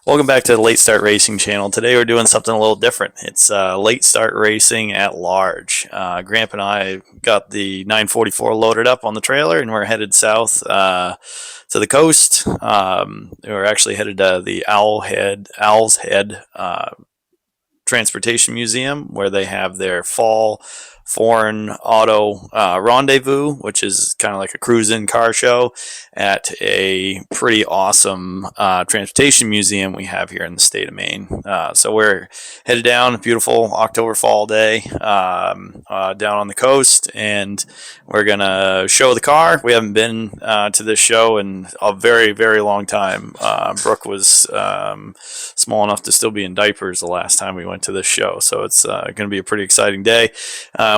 Welcome back to the Late Start Racing channel. Today we're doing something a little different. It's late start racing at large. Gramp and I got the 944 loaded up on the trailer, and we're headed south to the coast. We're actually headed to the Owl's Head Transportation Museum, where they have their fall foreign auto rendezvous, which is kind of like a cruise-in car show at a pretty awesome transportation museum we have here in the state of Maine. So we're headed down, a beautiful October fall day down on the coast, and we're gonna show the car. We haven't been to this show in a very, very long time. Brooke was small enough to still be in diapers the last time we went to this show, so it's going to be a pretty exciting day.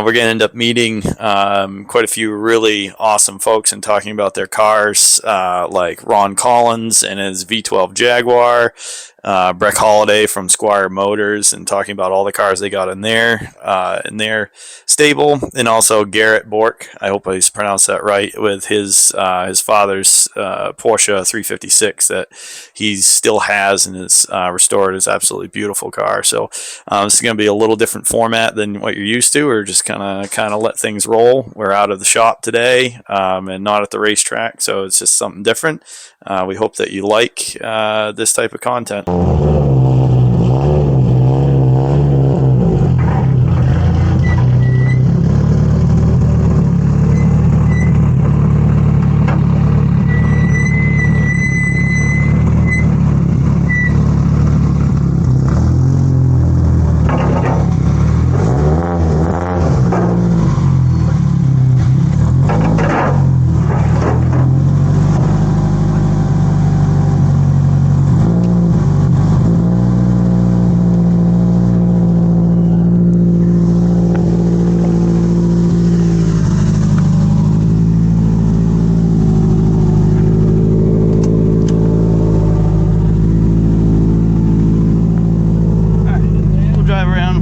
We're going to end up meeting quite a few really awesome folks and talking about their cars, like Ron Collins and his V12 Jaguar, Breck Holladay from Squire Motors, and talking about all the cars they got in their stable, and also Garrett Bork, I hope I pronounced that right, with his father's Porsche 356 that he still has and is restored. Is absolutely beautiful car. So this is going to be a little different format than what you're used to. We're just kind of let things roll. We're out of the shop today and not at the racetrack, so it's just something different. We hope that you like this type of content.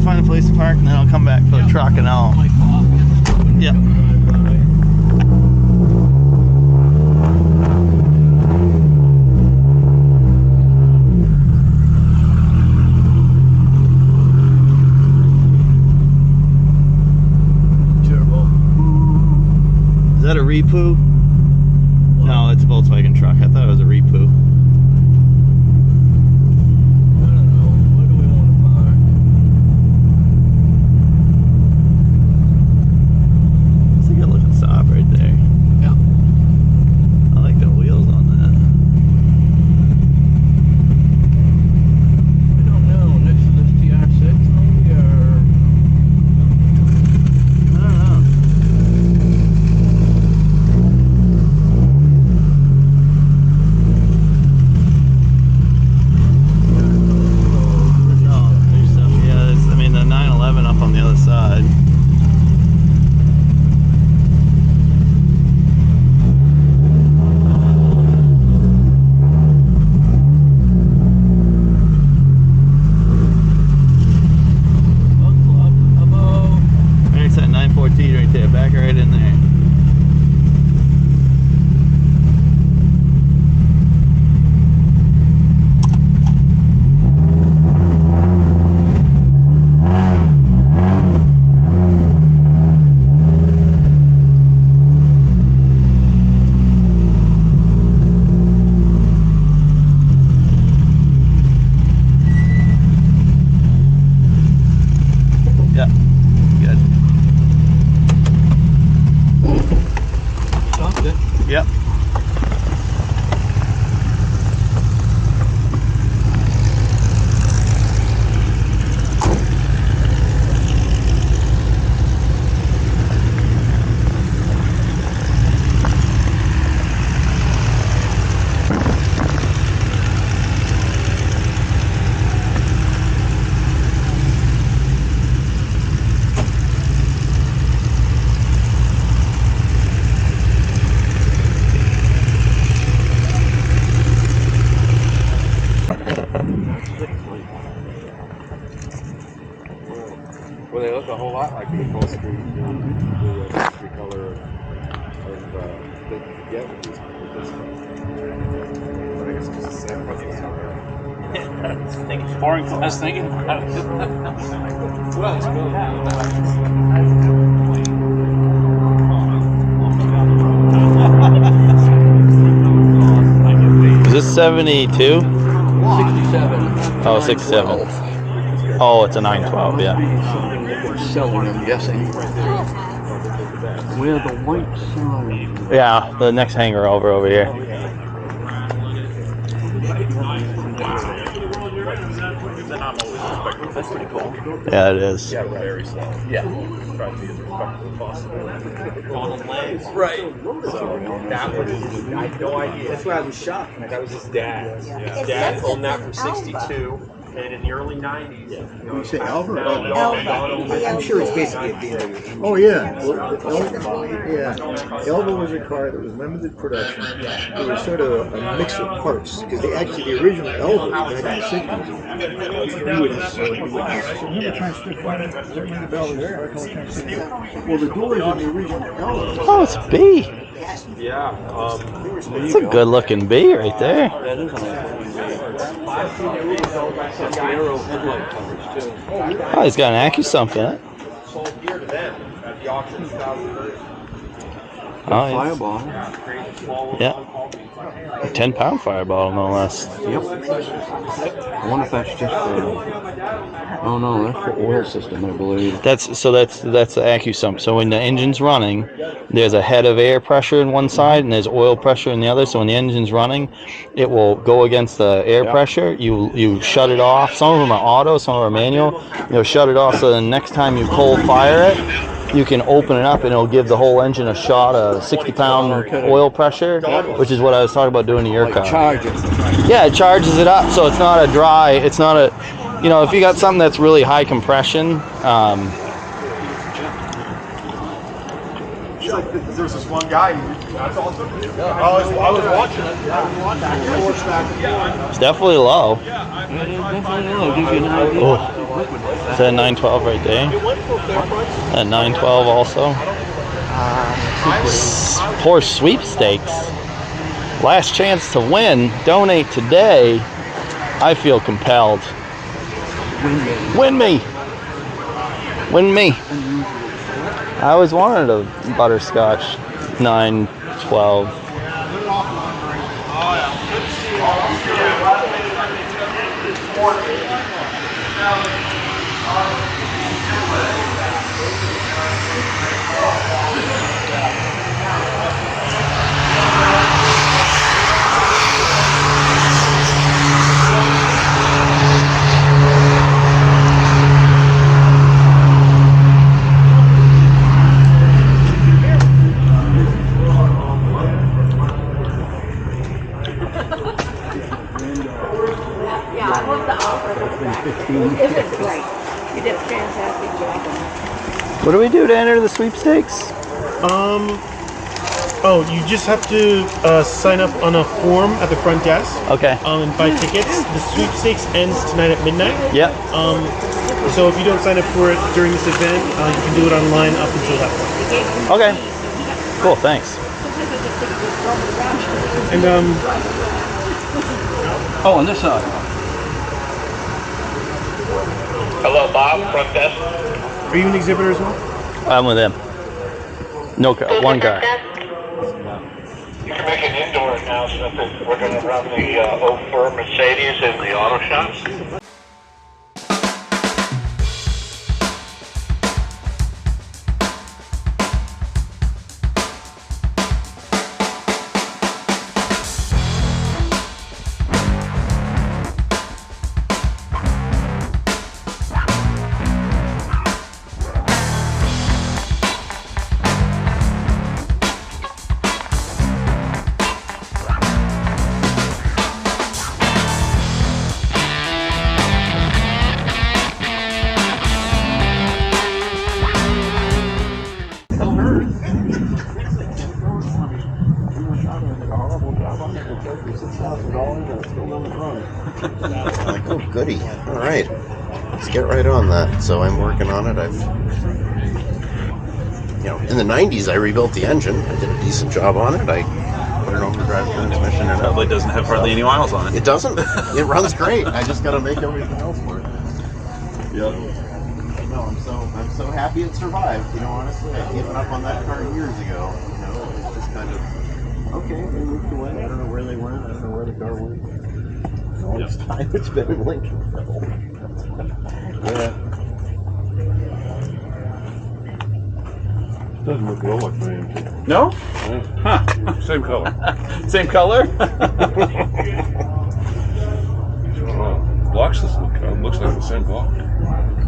Find a place to park, and then I'll come back for the truck, and I'll. Yep. Turbo. Is that a Repu? No, it's a Volkswagen truck. I thought it was a Repu. Right there, back right in there. Yeah, good. Yep. Well, they look a whole lot like the full screen, the color of that you get with this stuff. But I guess it's just the same process. Boring class thinking about it. Well, it's really Is this 72? 67. Oh, 67. Oh, it's a 912, yeah. Something that they're selling, I'm guessing. Where the white sign. Yeah, the next hanger over here. That's pretty cool. Yeah, it is. Yeah, very slow. Yeah. Try to be as respectful as possible. Right. So that was, I had no idea. That's why I was shocked. That was his dad. Yeah. His dad owned that from '62, and in the early '90s. You know, You say Alva or Elva? I'm sure it's basically a BMW. Oh yeah. Well, Elva was a car that was limited production. It was sort of a mix of parts because the original Elva back in the '60s. You wouldn't well, the doors in the original Elva. Oh, it's B. Yeah. It's a good looking B right there. That is Oh, he's got an AccuSump in it. Sold here to them at the auction in 2003. Oh, Fireball. yeah. 10-pound fireball, no less. Yep. I wonder if that's just oh no, that's the oil system, I believe. That's the AccuSump. So when the engine's running, there's a head of air pressure in one side and there's oil pressure in the other. So when the engine's running, it will go against the air pressure. You shut it off. Some of them are auto, some of them are manual. You'll shut it off so the next time you cold fire it, you can open it up and it'll give the whole engine a shot of 60-pound oil pressure, which is what I was talking about doing to your car. Charge it. Yeah, it charges it up, so it's not a dry. It's not a, you know, if you got something that's really high compression. There's this one guy. That's awesome. I was watching it. It's definitely low. Oh, is that 912 right there? That 912 also. Poor sweepstakes. Last chance to win. Donate today. I feel compelled. Win me. Win me. I always wanted a butterscotch 912. It was great. You did a fantastic job. What do we do to enter the sweepstakes? Oh, you just have to sign up on a form at the front desk. Okay. And buy tickets. The sweepstakes ends tonight at midnight. Yep. So if you don't sign up for it during this event, you can do it online up until that point. Okay. Cool. Thanks. And Oh, on this side. Hello, Bob, front desk. are you an exhibitor as well? I'm with him. No car. One car. You can make an indoor announcement that we're going to run the 04 Mercedes in the auto shops. Like, oh, goody. All right. Let's get right on that. So I'm working on it. In the 90s, I rebuilt the engine. I did a decent job on it. I put put an overdrive transmission in it. Probably doesn't have hardly any miles on it. It doesn't. It runs great. I just got to make everything else work. Yep. No, I'm so happy it survived. You know, honestly, I'd given up on that car years ago. You know, it's just kind of okay. They moved away. I don't know where they went. I don't know where the car went. All this time it's been in Lincolnville. Yeah. Doesn't look at all like my MT. No? Huh. Same color. Same color? Block system looks like the same block.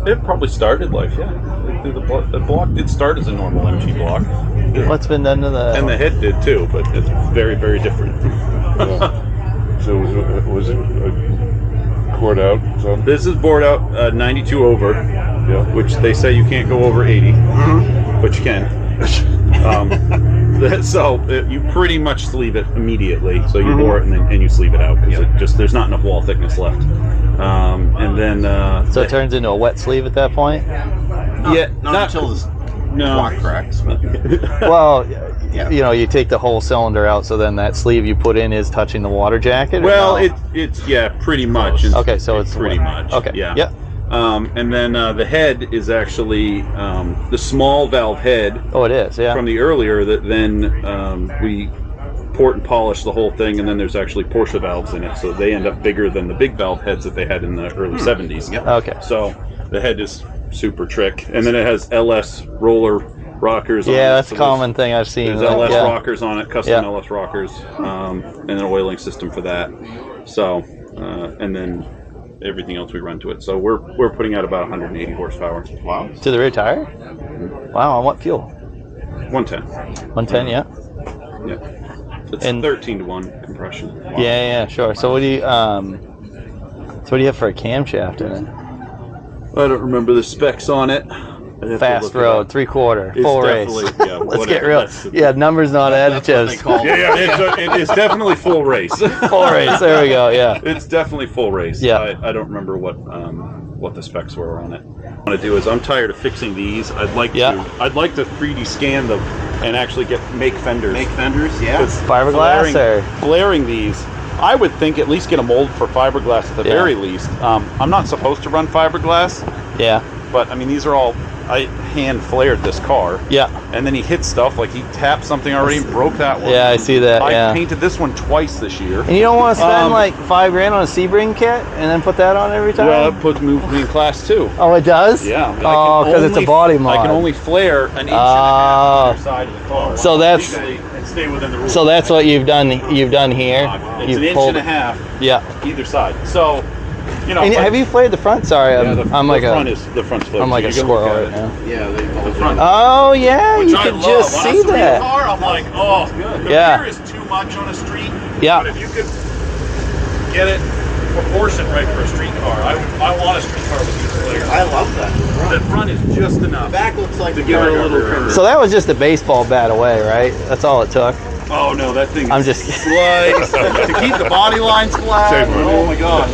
It probably started like, yeah. The block did start as a normal MG block. What's been done to the... And the head did too, but it's very, very different. So was it poured out? So? This is bored out 92 over, Yeah. which they say you can't go over 80, but you can. So you pretty much sleeve it immediately. So you bore it and you sleeve it out because there's not enough wall thickness left. And then so it turns into a wet sleeve at that point? Not until the block cracks. Well, you know, you take the whole cylinder out, so then that sleeve you put in is touching the water jacket? Well, it's pretty much. Okay, so it's pretty much. Okay, yeah. And then the head is actually the small valve head. Oh, it is, yeah. From the earlier that then we port and polish the whole thing, and then there's actually Porsche valves in it, so they end up bigger than the big valve heads that they had in the early 70s. Yep. Okay. So the head is super trick, and then it has LS roller rockers on it. Yeah, that's so a common thing I've seen. There's LS rockers on it, custom Yeah. LS rockers, and an oiling system for that. So, and then everything else we run to it. So we're putting out about 180 horsepower. Wow. To the rear tire? Wow, on what fuel? 110. 110, yeah. Yeah. It's And- 13-to-1 compression. Wow. Yeah, sure. So what do you have for a camshaft in it? I don't remember the specs on it. I'd have to Fast look it road, up. 3/4, It's full race. definitely- yeah, Let's whatever. get real. That's- Yeah, numbers not additives. It's definitely full race. Full race. There we go. Yeah. It's definitely full race. Yeah. I don't remember what the specs were on it. What I want to do is I'm tired of fixing these. I'd like to 3D scan them and actually make fenders. Make fenders, yeah. 'Cause Fiberglass flaring these, I would think at least get a mold for fiberglass at the Yeah. very least. I'm not supposed to run fiberglass, Yeah. but I mean these are all. I hand flared this car. Yeah. And then he hit stuff like he tapped something already and broke that one. Yeah, I see that. I painted this one twice this year. And you don't want to spend like $5,000 on a Sebring kit and then put that on every time? Well, it puts me in class 2. Oh, it does? Yeah. Oh, because it's a body mod. I can only flare an inch and a half on either side of the car. So that's legally, and stay within the rules. so that's what you've done. You've done here. It's You've an inch and a half. Yeah. Either side. So, you know. And have you flared the front? Sorry, I'm like the front's flared. I'm like So a you go squirrel look at right it. now. Yeah, The front. Oh yeah, Which you I can love. just When I see see that. a car, I'm like, oh, the Yeah. rear is too much on a street. Yeah. But if you could get it proportioned right for a street car, I want a street car with these flares. I love that. The front is just enough. Back looks like to give it a little curve. So that was just a baseball bat away, right? That's all it took. Oh no, that thing. I'm is just sliced to keep the body lines flat. Oh my gosh,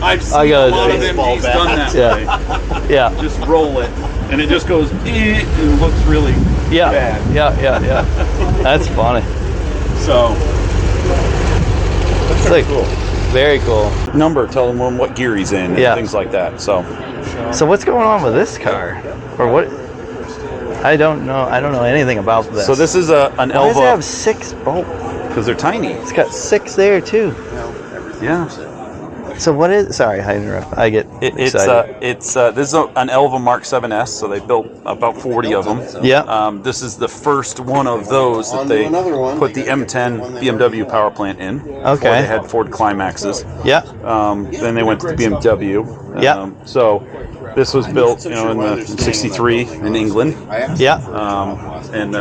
I've seen a lot of MGs done that way. Yeah. Just roll it, and it just goes. And looks really bad. Yeah. That's funny. So It's like cool. Very cool. Number, tell him what gear he's in, and things like that. So what's going on with this car, or what? I don't know. I don't know anything about this. So this is an Why Elva. does it have 6 bolts? Because they're tiny. It's got 6 there too. Yeah. So what is? Sorry, I interrupt. I get excited. This is an Elva Mark 7S. So they built about 40 of them. Yeah. This is the first one of those that they put the M10 BMW power plant in. Okay. Before they had Ford Climaxes. Yeah. Then they went to the BMW. Yeah. So this was built, in the 63 in England. Yeah. And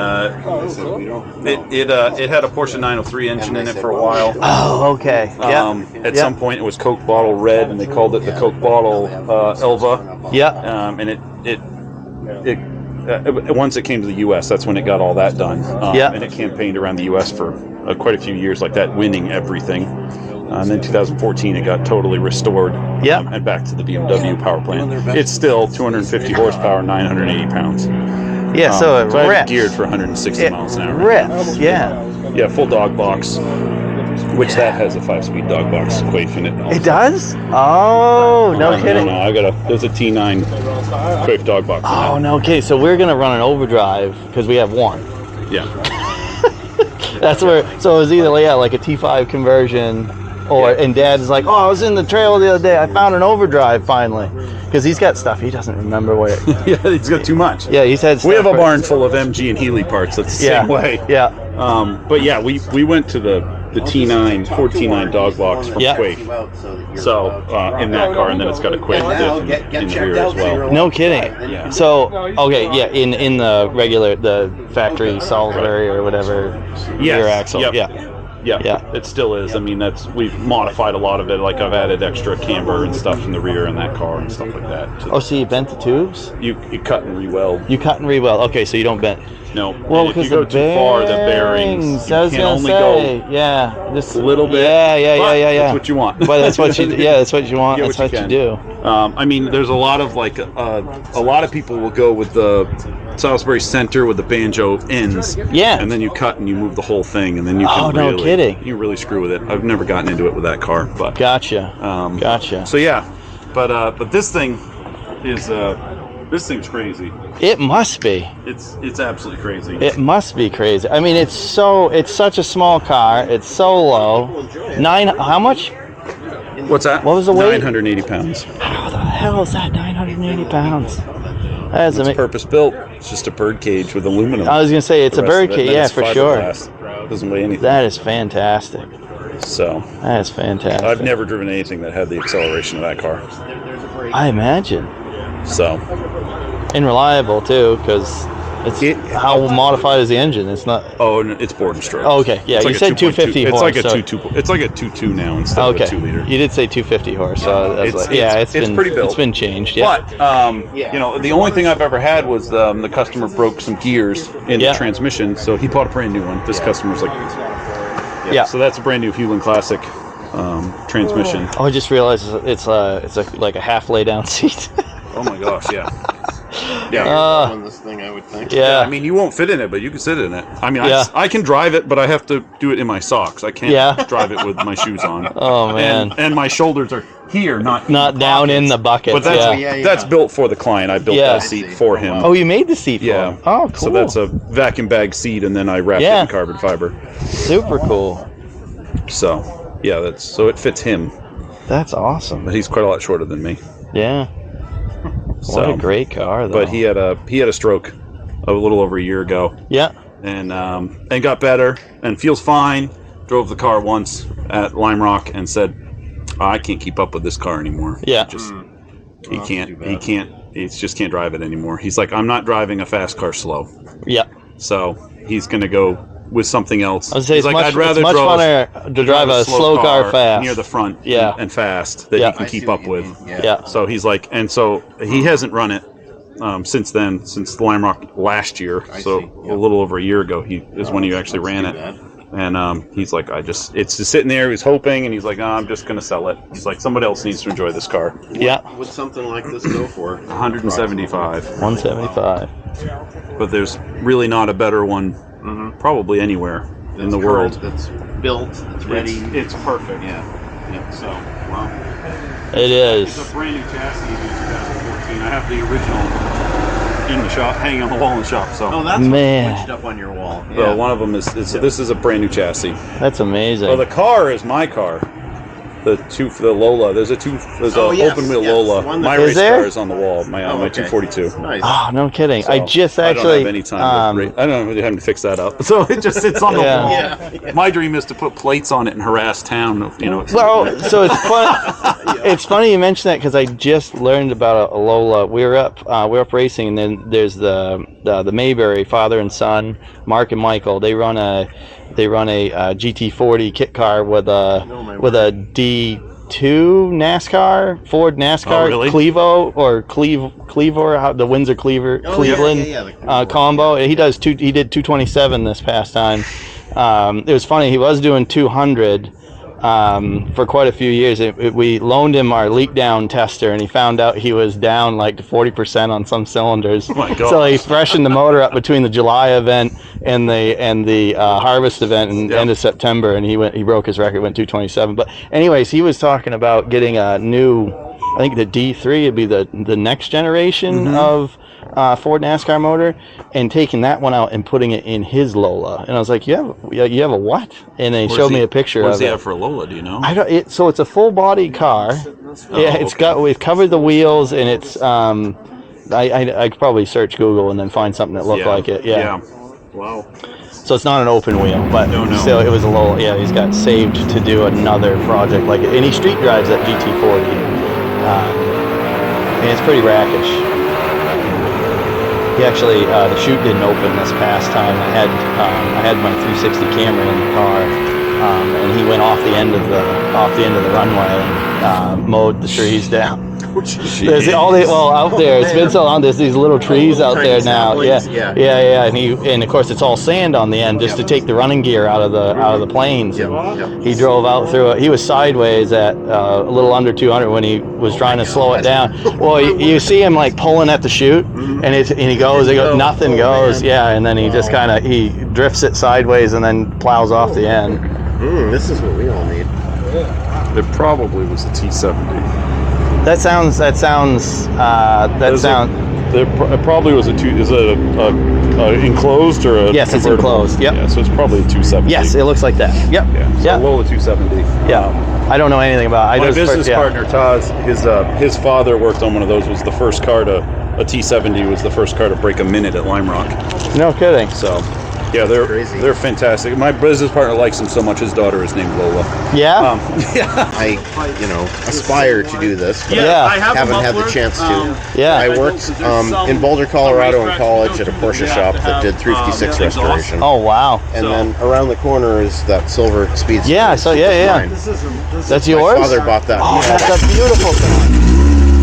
it had a Porsche 903 engine in it for a while. Oh, okay. Yeah. At some point, it was Coke bottle red, and they called it the Coke bottle Elva. Yeah. And it once it came to the U.S., that's when it got all that done. And it campaigned around the U.S. for quite a few years like that, winning everything. And then 2014, it got totally restored. And back to the BMW power plant. It's still 250 horsepower, 980 pounds. Yeah, so it I have it rips. geared for 160 miles an hour. Rips, yeah. Yeah, full dog box. Which that has a 5-speed dog box quaif in it. Also. It does? Oh, no kidding. No, there's a T9 quaif dog box. Oh, no kidding. So we're gonna run an overdrive because we have one. Yeah. That's where. So it was either like a T5 conversion, and Dad's like, oh, I was in the trail the other day. I found an overdrive finally, because he's got stuff he doesn't remember where. Yeah, he's got too much. Yeah, he's had. We have a barn full of MG and Healy parts. That's the same way. Yeah. But yeah, we went to the T9 4T9 dog box from Quake. So in that car, and then it's got a Quake diff in the rear as well. No kidding. Yeah. So in the regular factory Salisbury or whatever rear axle. Yep. Yeah. It still is. I mean, we've modified a lot of it. Like I've added extra camber and stuff in the rear in that car and stuff like that. Oh, so you bent the tubes? You cut and re-weld. You cut and re-weld. Okay, so you don't bent. No. Well, if you go too far, the bearings. You can only go just a little bit. Yeah. That's what you want. But that's what you. Yeah, that's what you want. That's what you do. I mean, there's a lot of a lot of people will go with the Salisbury center with the banjo ends. Yeah. And then you cut and you move the whole thing, and then you can no kidding. You really screw with it. I've never gotten into it with that car, but Gotcha. So yeah, but this thing is this thing's crazy. It must be. It's absolutely crazy. It must be crazy. I mean, it's such a small car. It's so low. How much? What's that? What was the weight? 980 pounds. How the hell is that 980 pounds? That's it's purpose built. It's just a bird cage with aluminum. I was gonna say it's a bird cage. Yeah, for sure. Doesn't weigh anything. That is fantastic. So that is fantastic. I've never driven anything that had the acceleration of that car. I imagine. So. And reliable too, because how modified is the engine? It's not. Oh, no, it's board and stroke. Oh, okay, yeah, you said 250 horse. It's like a 2.2. It's like a 2.2 now instead of a 2 liter. You did say 250 horse, so it's been pretty built. It's been changed. Yeah. But the only thing I've ever had was the customer broke some gears in the transmission, so he bought a brand new one. This customer's like, so that's a brand new Hewlin Classic transmission. Oh, I just realized it's like a half lay down seat. Oh my gosh, yeah. Yeah, on this thing, I would think. Yeah, I mean, you won't fit in it, but you can sit in it. I mean, I can drive it, but I have to do it in my socks. I can't drive it with my shoes on. Oh man! And my shoulders are here, not down in the bucket. But that's built for the client. I built that seat for him. Oh, you made the seat for him? Oh, cool. So that's a vacuum bag seat, and then I wrapped it in carbon fiber. Super cool. So so it fits him. That's awesome. But he's quite a lot shorter than me. Yeah. What a great car, though. But he had a stroke a little over a year ago. Yeah. And got better and feels fine. Drove the car once at Lime Rock and said, I can't keep up with this car anymore. Yeah. He just can't drive it anymore. He's like, I'm not driving a fast car slow. Yeah. So he's gonna go with something else. I would say he's I'd rather much funner to drive a slow car fast near the front, and fast that he can keep up with. Yeah. So he's like, and so he hasn't run it since then, since the Lime Rock last year. A little over a year ago, is when he actually ran it. And he's like, it's just sitting there. He's hoping, and he's like, I'm just gonna sell it. He's like, somebody else needs to enjoy this car. What's something like this go for? 175. 175. But there's really not a better one. Probably anywhere in the world. That's built, it's ready. It's perfect. Yeah. So, wow. It is. It's a brand new chassis in 2014. I have the original in the shop, hanging on the wall in the shop. So. Oh, that's what's up on your wall. Yeah. Well, one of them is this is a brand new chassis. That's amazing. Well, the car is my car. The Lola. There's open wheel Lola. My race car is on the wall. My 242. Nice. Oh, no kidding. So I just I actually. don't have any time. I don't really have to fix that up. So it just sits on the wall. Yeah. My dream is to put plates on it and harass town. Well, so it's fun. It's funny you mention that because I just learned about a Lola. We were up racing, and then there's the Mayberry father and son, Mark and Michael. They run a GT40 kit car with a D2 NASCAR, Ford NASCAR, Clevo or Cleaver, the Windsor Cleveland combo. He did 227 this past time. It was funny. He was doing 200. for quite a few years. We loaned him our leak down tester, and he found out he was down like 40% on some cylinders. Oh my God. So he freshened the motor up between the July event and the harvest event in the end of September, and he broke his record, went 227. But anyways, he was talking about getting a new, I think the D3 would be the next generation of Ford NASCAR motor, and taking that one out and putting it in his Lola. And I was like, you have a what? And they showed me a picture of it. What does he have for a Lola? Do you know? So it's a full body car. We've covered the wheels, and it's I could probably search Google and then find something that looked like it. Yeah. Wow. So it's not an open wheel, but still, it was a little. Yeah, he's got saved to do another project like it, and he street drives that GT40, and it's pretty rakish. He actually, the chute didn't open this past time. I had my 360 camera in the car, and he went off the end of the runway and mowed the trees down. There's out there. It's been so long. There's these little trees out there now. Yeah. And of course it's all sand on the end just to take the running gear out of the planes. He drove out through it. He was sideways at a little under 200 when he was trying to slow it down. Well, you see him like pulling at the chute, and he goes. Nothing goes. Yeah, and then he just kind of he drifts it sideways and then plows off the end. This is what we all need. It probably was a T70. That sounds. It probably was a two. Is it a enclosed or a? Yes, it's enclosed. Yep. Yeah, so it's probably a 270. Yes, it looks like that. Yep. Yeah. So Lola 270. Yeah. I don't know anything about it. My business partner Taz, his father worked on one of those. Was the first car to a T70 was the first car to break a minute at Lime Rock. No kidding. So. Yeah, they're fantastic. My business partner likes them so much. His daughter is named Lola. Yeah. I aspire to do this, but I haven't had the chance to. Yeah. I worked in Boulder, Colorado, in college at a Porsche shop that did 356 restoration. Oh wow. And then around the corner is that silver Speedster. Yeah. So yeah. That's yours. My father bought that. Oh, that's a beautiful thing.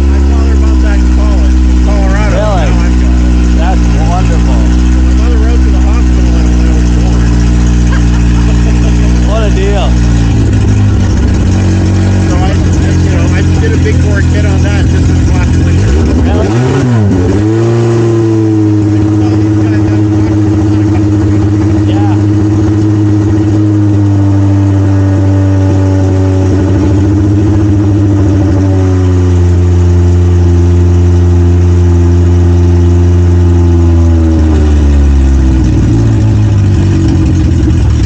My father bought that in college, in Colorado. Really? Now I've got it. That's wonderful. My mother rode to the hospital when I was born. What a deal. So I did a big bore kit on that just this last winter.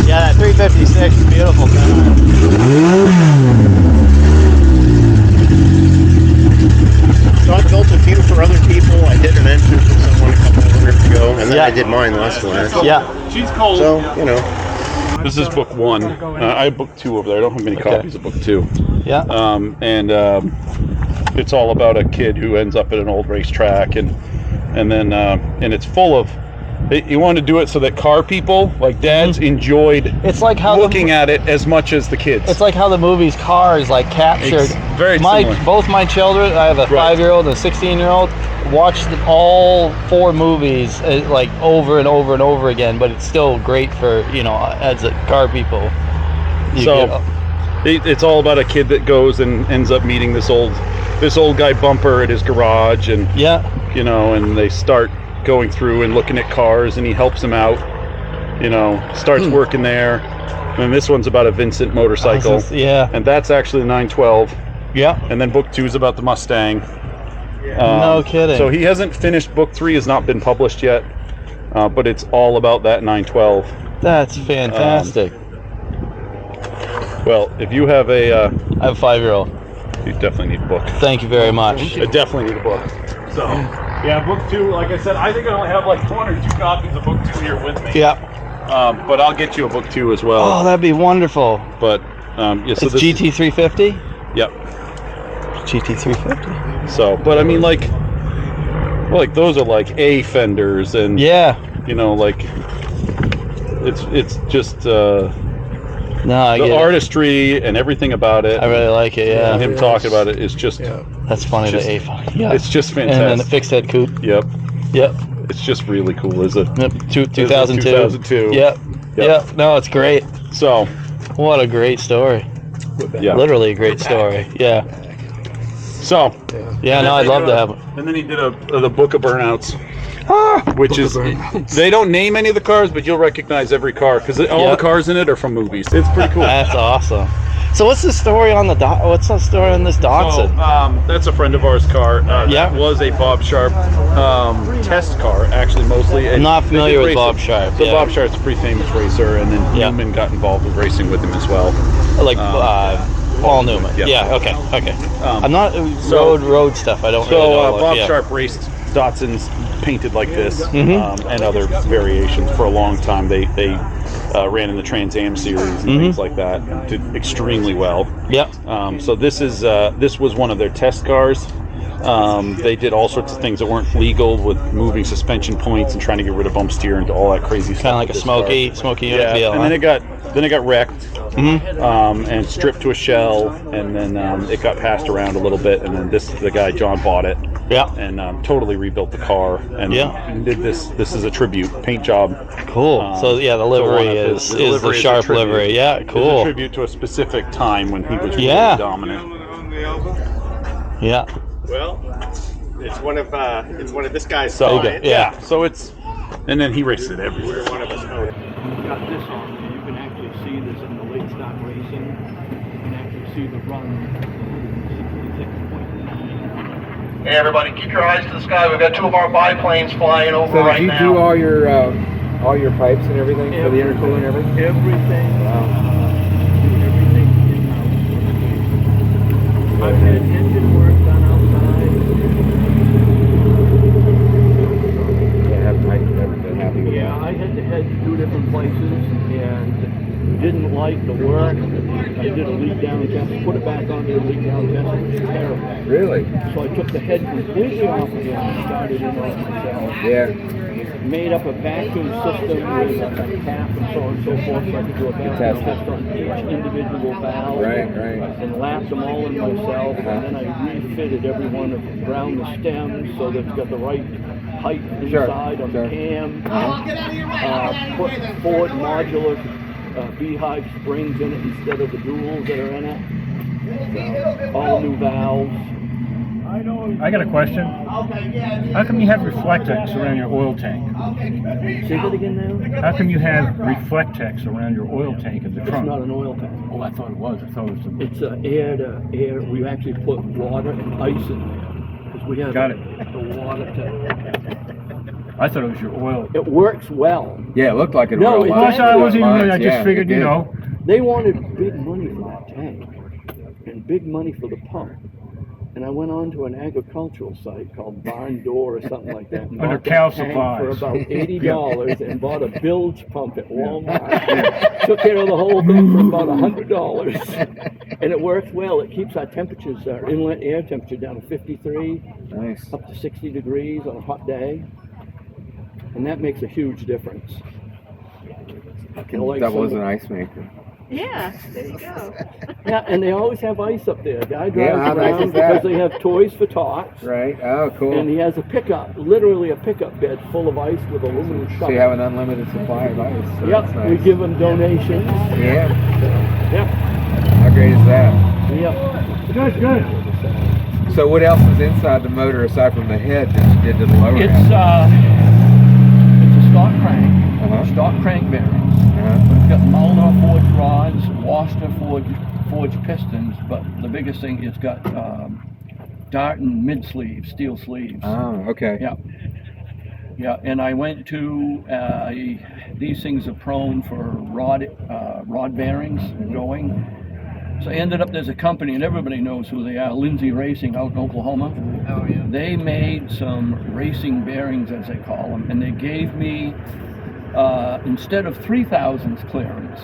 Yeah, that 356 is beautiful. So I built a few for other people. I did an engine for someone a couple of winters ago, and then I did mine last winter. Yeah. She's cold. So, This is book one. I have book two over there. I don't have many copies of book two. Yeah. It's all about a kid who ends up at an old racetrack, and it's full of. He wanted to do it so that car people, like dads, enjoyed It's like how looking at it as much as the kids. It's like how the movies Cars like captured. Very similar. Both my children, I have a 5-year-old and a 16-year-old, watched all 4 movies like over and over and over again. But it's still great for as a car people. It's all about a kid that goes and ends up meeting this old guy Bumper at his garage, and and they start going through and looking at cars, and he helps him out. Starts working there. And this one's about a Vincent motorcycle. And that's actually the 912. Yeah. And then book 2 is about the Mustang. No kidding. So he hasn't finished. Book 3 has not been published yet, but it's all about that 912. That's fantastic. Well, if you have I have a 5-year-old. You definitely need a book. Tneed a book. I definitely need a book. So, yeah, book 2, like I said, I think I only have like 1 or 2 copies of book 2 here with me. Yeah. But I'll get you a book 2 as well. Oh, that'd be wonderful. But, so it's GT350? Yep. GT350. So, but I mean, like those are like A fenders, and it's just the artistry and everything about it. I really like it. Yeah. Him talking about it is just. That's funny. The A. Yeah. It's just fantastic. And then the fixed head coupe. Yep. Yep. It's just really cool, is it? Yep. 2002. 2002. Yep. Yep. No, it's great. So. What a great story. Yeah. Literally a great story. Yeah. So. Yeah, no, I'd love to have. And then he did the Book of Burnouts, which is they don't name any of the cars, but you'll recognize every car because all the cars in it are from movies. It's pretty cool. That's awesome. So what's the story on the what's the story on this Datsun? So, that's a friend of ours' car. That was a Bob Sharp test car, actually, mostly. I'm not familiar with Bob Sharp. So Bob Sharp's a pretty famous racer, and then Newman got involved with racing with him as well. Like Paul Newman. Yeah. Okay. I'm not road stuff. I don't. So really know Bob Sharp raced Datsuns painted like this and other variations for a long time. They ran in the Trans Am series and things like that. And did extremely well. Yeah. So this was one of their test cars. They did all sorts of things that weren't legal with moving suspension points and trying to get rid of bump steer and all that crazy stuff. Kind of like a smoky unit deal. And then it got wrecked and stripped to a shell, and then it got passed around a little bit, and then the guy John bought it. Yeah. And totally rebuilt the car and did this. This is a tribute paint job. Cool. So the livery is the Sharp livery. Yeah. Cool. It's a tribute to a specific time when he was really dominant. Yeah. Well, it's one of this guy's. So clients. So it's, and then he races it everywhere. One of us own it. We've got this on here. You can actually see this in the late stock racing. You can actually see the run. Hey everybody, keep your eyes to the sky. We've got two of our biplanes flying over So right did you now. do all your pipes and everything for the intercooler and everything? Everything. Wow. Everything in-house. I've had engine work done outside. I've been happy with Yeah, I had to head to 2 different places and didn't like the work. I did a leak down test, put it back on the leak down test, it was terrible. Really? So I took the head completely off again and started it on myself. Yeah. Made up a vacuum system with a cap and so on and so forth, so I could do a vacuum test on each individual valve. Right. And lapped them all in myself, and then I refitted every one around the stem so that it's got the right height inside on the cam. Put Ford modular beehive springs in it instead of the duals that are in it. So, all new valves. I got a question. How come you have Reflectex around your oil tank? Say that again now? How come you have Reflectex around your oil tank in the trunk? It's not an oil tank. Oh, I thought it was. I thought it was. It's air to air. We actually put water and ice in there because we have the water to. I thought it was your oil. It works well. Yeah, it looked like an no, oil. No, I wasn't even. I just figured, you know. They wanted big money for that tank and big money for the pump. And I went on to an agricultural site called Barn Door or something like that. And Under bought cow that tank supplies. for about $80 and bought a bilge pump at Walmart. Took care of the whole thing for about $100. And it works well. It keeps our temperatures, our inlet air temperature down to 53, up to 60 degrees on a hot day. And that makes a huge difference. That was an ice maker. Yeah, there you go. Yeah, and they always have ice up there. Guy drives how nice around is that? because they have toys for tots. Right. Oh, cool. And he has a pickup, literally a pickup bed full of ice with aluminum shutters. So you have an unlimited supply of ice. So yep, that's nice. we give them donations. Yeah. Yep. How great is that? Yep. Good. So what else is inside the motor aside from the head that you did to the lower It's half? It's a stock crank, stock crank bearings. But it's got Maldor forged rods, Worcester forged pistons, but the biggest thing, it's got Darton mid sleeves, steel sleeves. Oh, okay. Yeah. Yeah, and I went to, these things are prone for rod bearings going. So I ended up, there's a company, and everybody knows who they are, Lindsay Racing out in Oklahoma. Oh, yeah. They made some racing bearings, as they call them, and they gave me, instead of 3,000 clearance,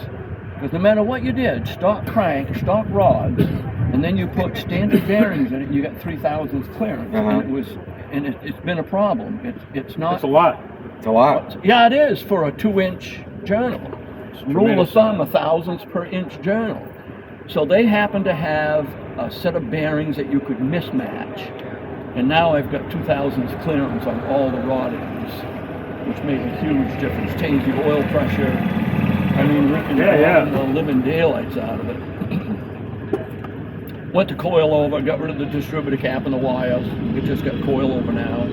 because no matter what you did, stock crank, stock rods, and then you put standard bearings in it, you got 3,000 clearance. And it was, and it's been a problem. It's not. It's a lot. It's a lot. Yeah, it is for a 2-inch journal. Rule of thumb, 1,000ths per inch journal. So they happen to have a set of bearings that you could mismatch. And now I've got 2,000ths clearance on all the rod ends, which made a huge difference. Changed the oil pressure. I mean, ripping the living daylights out of it. Went to coilover, got rid of the distributor cap and the wires. It just got coilover now,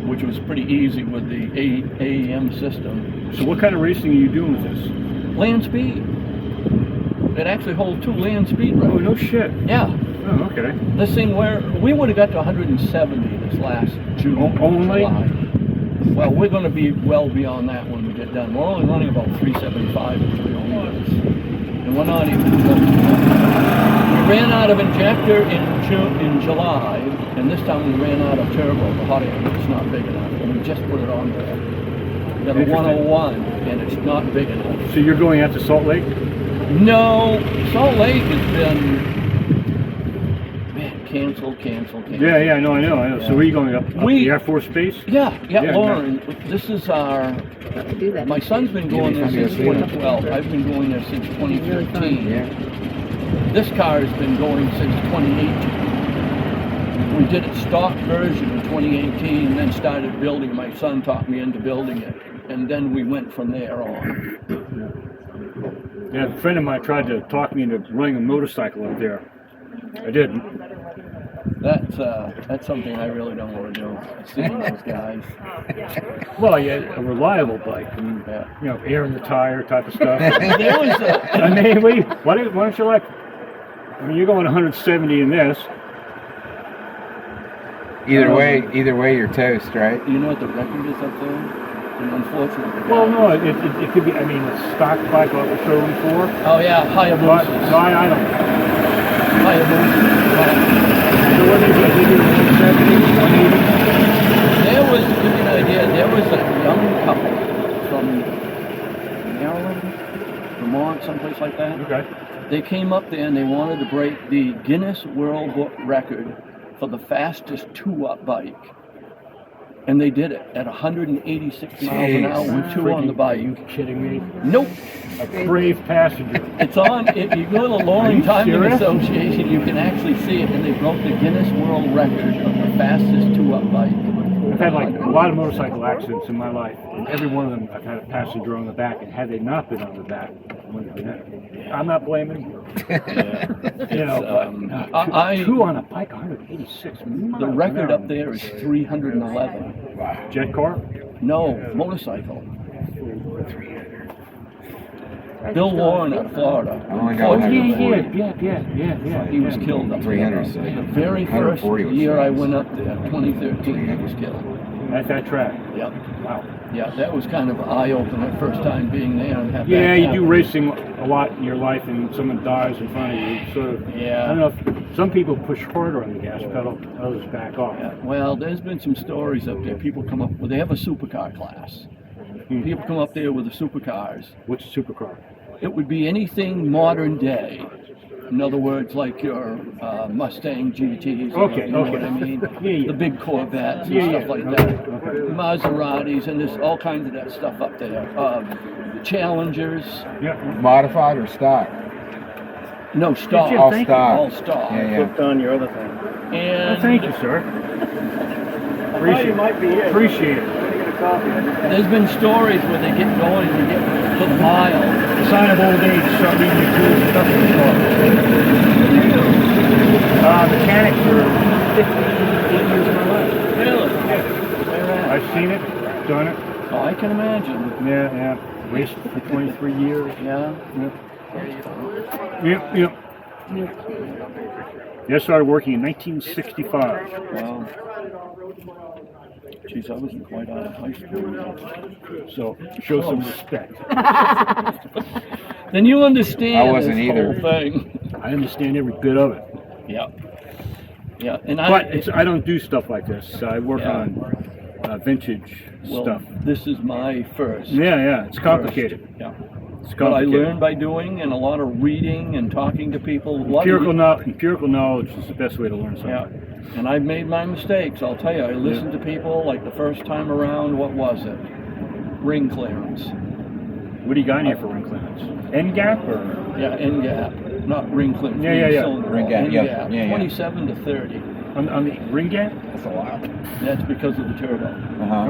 which was pretty easy with the AEM system. So what kind of racing are you doing with this? Land speed. It actually holds 2 land speed records. Oh, no shit. Yeah. Oh, okay. This thing we would have got to 170 this last June. Only? July. Well, we're going to be well beyond that when we get done. We're only running about 375 in 3 liters. And we're not even close. We ran out of injector in July, and this time we ran out of turbo. The hot air, it's not big enough, and we just put it on there. We got a 101, and it's not big enough. So you're going out to Salt Lake? No, Salt Lake has been canceled. Yeah, I know. Yeah. So where are you going up the Air Force Base? Yeah, Lauren. This is our. My son's been going there since 2012. I've been going there since 2013. This car has been going since 2018. We did it stock version in 2018, and then started building. My son talked me into building it, and then we went from there on. Yeah, a friend of mine tried to talk me into running a motorcycle up there. I didn't. That's something I really don't want to do. Seeing those guys. Well, yeah, a reliable bike, and you know, air in the tire type of stuff. I mean, why don't you like? I mean, you're going 170 in this. Either way, you're toast, right? You know what the record is up there? And unfortunately. Well, no, it could be. I mean, a stock bike off the showroom floor. Oh yeah, Hayabusa. No, I don't. Hayabusa. So what did you do? 170, 180? There was, to give you an idea, there was a young couple from Maryland, Vermont, someplace like that. Okay. They came up there and they wanted to break the Guinness World Book record for the fastest 2-up bike. And they did it at 186 miles an hour with 2 on the bike. Are you kidding me? Nope. A brave passenger. It's on, if you go to the Loring Timing Association, you can actually see it, and they broke the Guinness World Record of the fastest 2-up bike. I've had like a lot of motorcycle accidents in my life, and every one of them I've had a passenger on the back, and had they not been on the back, I'm not blaming you. You know, but 2 on a bike, 186. The record up there is 311. Jet car? No, motorcycle. Bill Warren out of Florida. Yeah. He was killed up there. 300. The very first year I went up there, 2013, he was killed. At that track? Yep. Wow. Yeah, that was kind of eye-opener, first time being there and have Yeah, that you happen. do racing a lot in your life, and someone dies in front of you. So yeah. I don't know if some people push harder on the gas pedal, others back off. Yeah. Well, there's been some stories up there. People come up, well, they have a supercar class. People come up there with the supercars. What's a supercar? It would be anything modern day. In other words, like your Mustang GTs, Okay, you know what I mean? The big Corvettes and stuff like that. Maseratis, and there's all kinds of that stuff up there. Challengers. Yeah. Modified or stock? No, stock. All stock. All stock. Flipped on your other thing. And thank you, sir. Appreciate it. There's been stories where they get going and get to the mile. The sign of old age, start leaving your tools and stuff in the car. Mechanic for 58 years of my life. Really? Yeah. I've seen it, done it. Oh, I can imagine. Yeah. Raced for 23 years. Yeah. Yep. Yeah, I started working in 1965. Wow. Geez, I wasn't quite out of high school yet. So, show some respect. Then you understand I wasn't this either. whole thing. I understand every bit of it. Yeah. And I don't do stuff like this. I work on vintage stuff. This is my first. Yeah. It's complicated. First. Yeah. It's But I complicated. learned by doing, and a lot of reading and talking to people. Empirical knowledge is the best way to learn something. Yeah. And I've made my mistakes, I'll tell you. I listened to people like the first time around, what was it? Ring clearance. What do you got in here for ring clearance? End gap or? Yeah, end gap. Not ring clearance. Yeah. Cylinder Ring gap, end yeah. gap. Yeah. 27 to 30. On the ring gap? That's a lot. That's because of the turbo.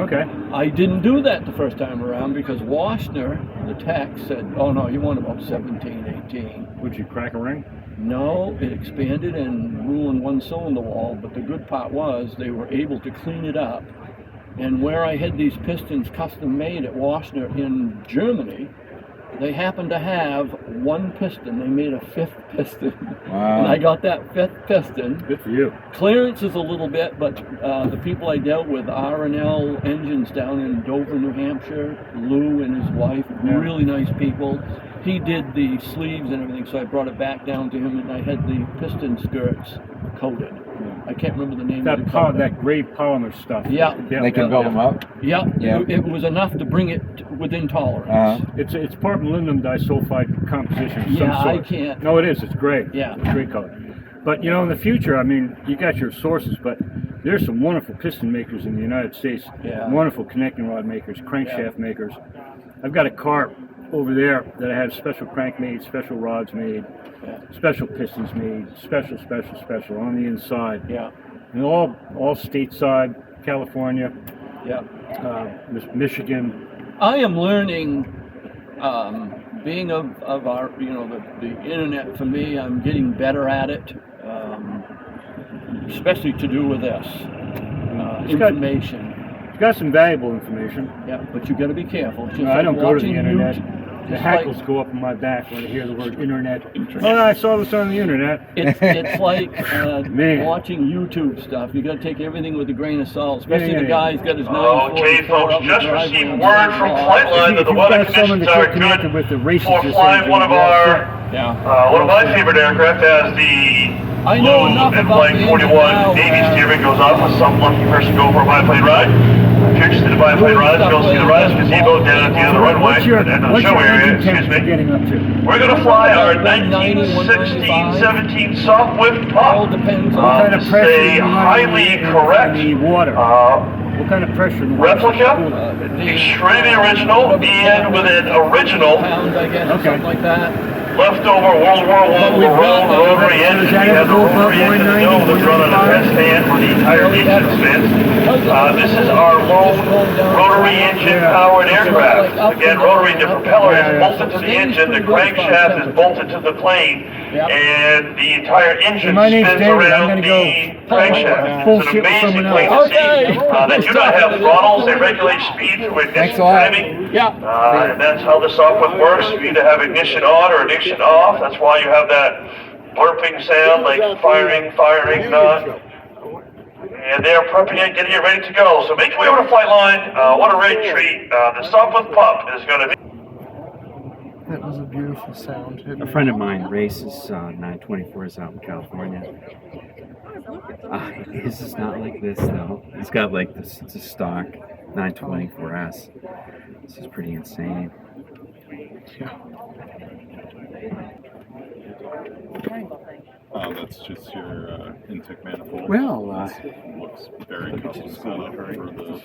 Okay. I didn't do that the first time around because Washner, the tech, said, oh no, you want about 17, 18. Would you crack a ring? No, it expanded and ruined one cylinder wall, but the good part was they were able to clean it up. And where I had these pistons custom made at Waschner in Germany, they happened to have one piston. They made a 5th piston. Wow. And I got that 5th piston. Good for you. Clearance is a little bit, but the people I dealt with, R&L Engines down in Dover, New Hampshire, Lou and his wife, really nice people. He did the sleeves and everything, so I brought it back down to him, and I had the piston skirts coated. I can't remember the name of the color. That gray polymer stuff. Yeah. They can build them up? Yeah. It was enough to bring it within tolerance. It's part molybdenum disulfide composition of some Yeah, sort. I can't. No, it is. It's great. Yeah. It's great color. But, you know, in the future, I mean, you got your sources, but there's some wonderful piston makers in the United States. Yeah. Wonderful connecting rod makers, crankshaft makers. I've got a car over there that I have special crank made, special rods made, special pistons made, special on the inside. Yeah. And all stateside, California. Yeah. Michigan. I am learning, being of our, you know, the internet for me, I'm getting better at it, especially to do with this information. It's got some valuable information. Yeah, but you got to be careful. Just I don't go to the watching internet. YouTube, The just hackles like- go up on my back when I hear the word internet. Oh, I saw this on the internet. It's like Man. watching YouTube stuff. You got to take everything with a grain of salt, especially Yeah, the yeah. guy's got his 944 Okay, folks, out in the just driveway received and word blah, from blah, flight blah. line that the If you've weather got someone conditions that are you're connected good with the races for this flying engine, one of you're all our, set. one of my favorite aircraft as the I know enough and about flight the 41 engine now, Navy steering goes off with some lucky person go for a biplane ride. If you're interested in biplane rides, go see the Rise Gazebo down at the end of the runway and the show area, excuse me. Getting up to? We're going to fly our 190, 1916-17 soft whip All pop. depends on What kind of This is pressure a you run highly in correct the water? What kind of pressure in the water? replica, extremely original, and with an original pound, I guess, or something like that. leftover World War I Larone rotary engine. We have the rotary engine in the dome that's run on a test stand for the entire nation expense. This is our lone rotary engine powered aircraft. Again, rotary, the propeller is bolted to the engine, the crankshaft is bolted to the plane, and the entire engine My name's spins David. I'm around gonna the go crankshaft. It's bullshit an with amazing someone plane else. to see. They do not have throttles, they regulate speed through ignition timing. And that's how the software works. For you to have ignition on or ignition off, that's why you have that burping sound, like firing, not. And they're prepping it, getting it ready to go. So make your way over to flight line. What a great treat. The Stop with Pup is going to be. That was a beautiful sound. A friend of mine races 924s out in California. His is not like this though. He's got like this. It's a stock 924S. This is pretty insane. That's just your intake manifold. Well, looks very custom set up for the.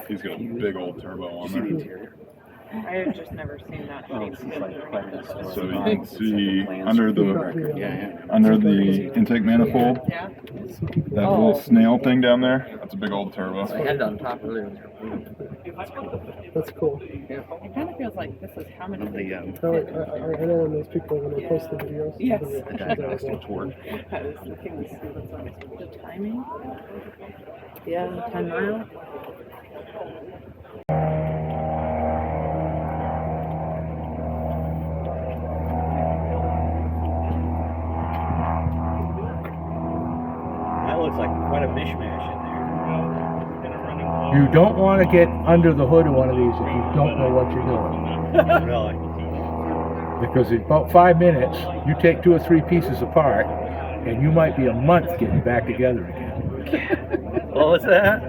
He's got a big old turbo on there. I have just never seen that. So you can see under the intake manifold, that little snail thing down there. That's a big old turbo. I had it on top earlier. That's cool. It kind of feels like this is how many. I know when those people when they post the videos. Yes. I was looking to see what's on the timing. Yeah, 10 miles. That looks like quite a mishmash in there. You don't want to get under the hood of one of these if you don't know what you're doing. Really? Because in about 5 minutes, you take 2 or 3 pieces apart, and you might be a month getting back together again. What was that?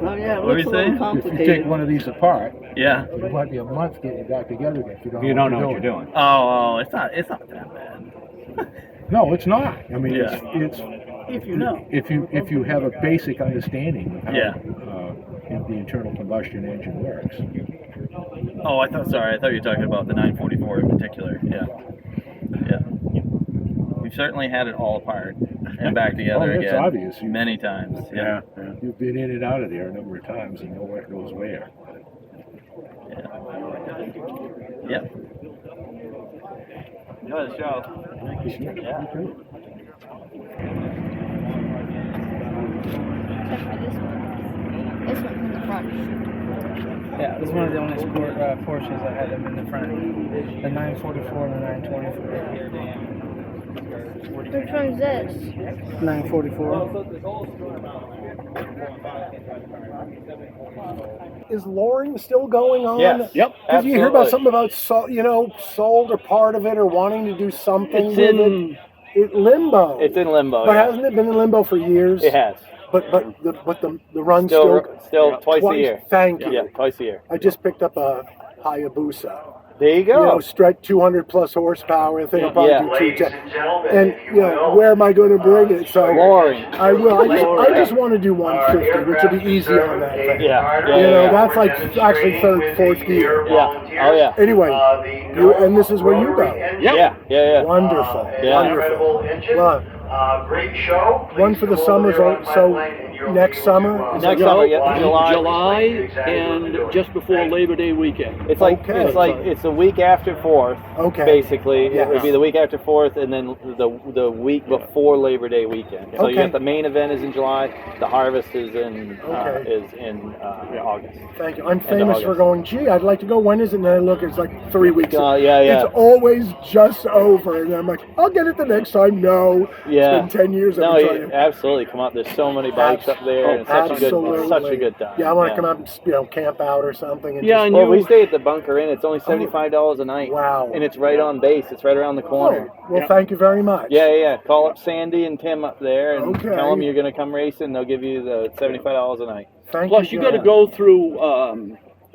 Oh yeah, it What were looks you a little saying? If complicated. you take one of these apart, Yeah. you might be a month getting back together again if you don't, You know, don't know what what you're you're doing. Oh, it's not that bad. No, it's not. I mean, Yeah. it's If you know. if you have a basic understanding of how Yeah. the internal combustion engine works. Oh, I thought you were talking about the 944 in particular. Yeah. Yeah. We've certainly had it all apart and back together Oh, it's again. obvious. Many times. Yeah. You've been in and out of there a number of times and know what goes where. Yeah. Enjoy the show. Yeah. This one's in the front. Yeah, this is one of the only Porsches that had them in the front. The 944 and the 924. Which one's this? 944. Is Loring still going on? Yes. Yep. Because you hear about something about sold or part of it or wanting to do something It's with in it. Limbo. It's in limbo. But yeah. hasn't it been in limbo for years? It has. But the run Still still twice a year. Thank you. Yeah, twice a year. I just picked up a Hayabusa. There you go. You know, straight 200 plus horsepower. I think I'll probably do Ladies 210. and gentlemen, And you know, where am I going to bring it? So Loring. I will. I just want to do 150, which will be easy on that thing. Yeah. You know, that's like actually third, fourth gear. Yeah. Oh yeah. Anyway, and this is where you go. Yeah. Wonderful. Yeah. Wonderful. Well, great show. one for the summer, so next summer. Next summer, yeah, July and just before Labor Day weekend. It's like it's the week after 4th. Okay. Basically, Yes. it would be the week after 4th, and then the week before Labor Day weekend. So you Okay. got the main event is in July. The harvest is in Okay. August. Thank you. I'm End of famous for August. going, gee, I'd like to go. When is it? And I look, it's like 3 weeks. Yeah. It's always just over. And I'm like, I'll get it the next time. No. Yeah. It's been 10 years. No, I've been you trying to- absolutely come up. There's so many bikes up there, and it's such a good time. Yeah, I want to come out and camp out or something. And Yeah, well, we stay at the Bunker Inn. It's only $75 a night. Wow. And it's right on base. It's right around the corner. Well, thank you very much. Yeah. Call up Sandy and Tim up there and Okay. tell them you're going to come racing. They'll give you the $75 a night. Plus, you got to go through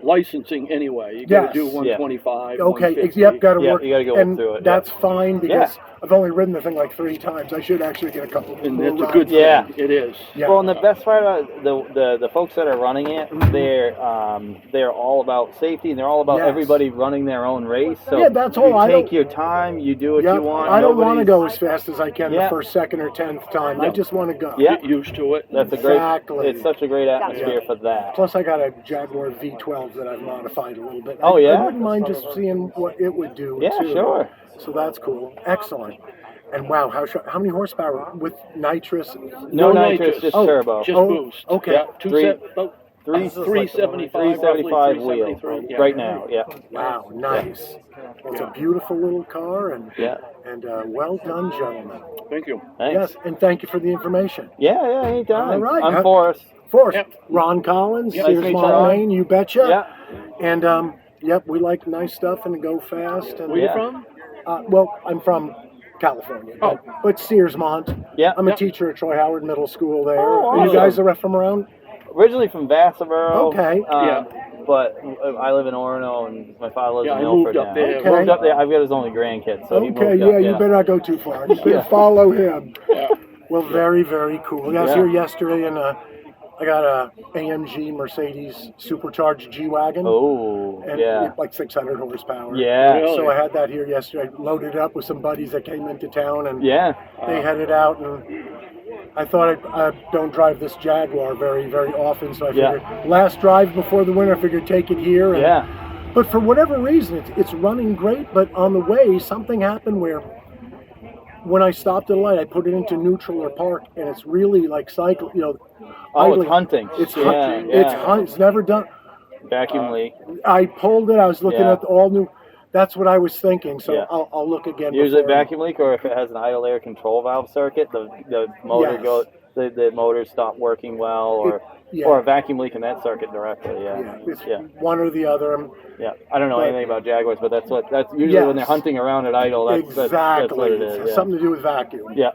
licensing anyway. You got to do Yes. 125. Okay, 150. yep, got to Yeah, work. you gotta go and through it, that's fine because Yeah. I've only ridden the thing like 3 times. I should actually get a couple And more it's a rides. good thing. Yeah. It is. Yeah. Well, and the best part about the folks that are running it, they're all about safety and they're all about Yes. everybody running their own race. So Yeah, that's all. you I take don't- your time, you do what Yep, you want. I don't want to Nobody's- go as fast as I can Yeah. the first, second, or 10th time. I just want to go. Yeah. Get used to it. That's Exactly. It's such a great atmosphere for that. Plus, I got a Jaguar V12 that I've modified a little bit. Oh, I yeah? wouldn't mind just seeing what it would do. Yeah, too. sure. So that's cool. Excellent. And wow, how many horsepower with nitrous? No nitrous, just turbo. Just boost. Okay. Yeah, About 375 375 wheel 373, yeah. right now. Yeah. Wow, nice. Well, it's a beautiful little car, and well done, gentlemen. Thank you. Thanks. Yes, and thank you for the information. Yeah, anytime. All right. I'm Forrest. Forrest. Ron Collins, Yep. Nice to meet you, Sears Ron. Maine, you betcha. Yeah. And yep, we like nice stuff and go fast. And, Where you from? Well, I'm from California, but Searsmont. Yeah. I'm a teacher at Troy Howard Middle School there. Oh, Are you awesome. guys are from around? Originally from Vassaboro. Okay. But I live in Orono and my father lives Yeah, in I Milford moved up now. there. Okay. Moved up there. I've got his only grandkid, so he Okay, moved yeah, up. you better not go too far. You better follow him. Well, very, very cool. I was Yeah. here yesterday and I got a AMG Mercedes supercharged G-Wagon. Oh, And yeah. like 600 horsepower. Yeah. So I had that here yesterday. Loaded it up with some buddies that came into town, and Yeah. they headed out. And I thought I don't drive this Jaguar very, very often, so I Yeah. figured last drive before the winter, I figured take it here. And, Yeah. But for whatever reason, it's running great. But on the way, something happened where when I stopped at a light, I put it into neutral or park, and it's really like cycle. You know, Oh, it's idling. hunting. It's Yeah, hunting. yeah. It's hunt. It's never done. Vacuum leak. I pulled it. I was looking Yeah. at all new. That's what I was thinking. So Yeah. I'll look again. Usually before- vacuum leak, or if it has an idle air control valve circuit, the motor Yes. goes. The motors stop working well, or yeah. or a vacuum leak in that circuit directly. Yeah. It's Yeah. one or the other. Yeah. I don't know But- anything about Jaguars, but that's usually when they're Yes. hunting around at idle. That's Exactly. what it It's is. Yeah. something to do with vacuum. Yeah.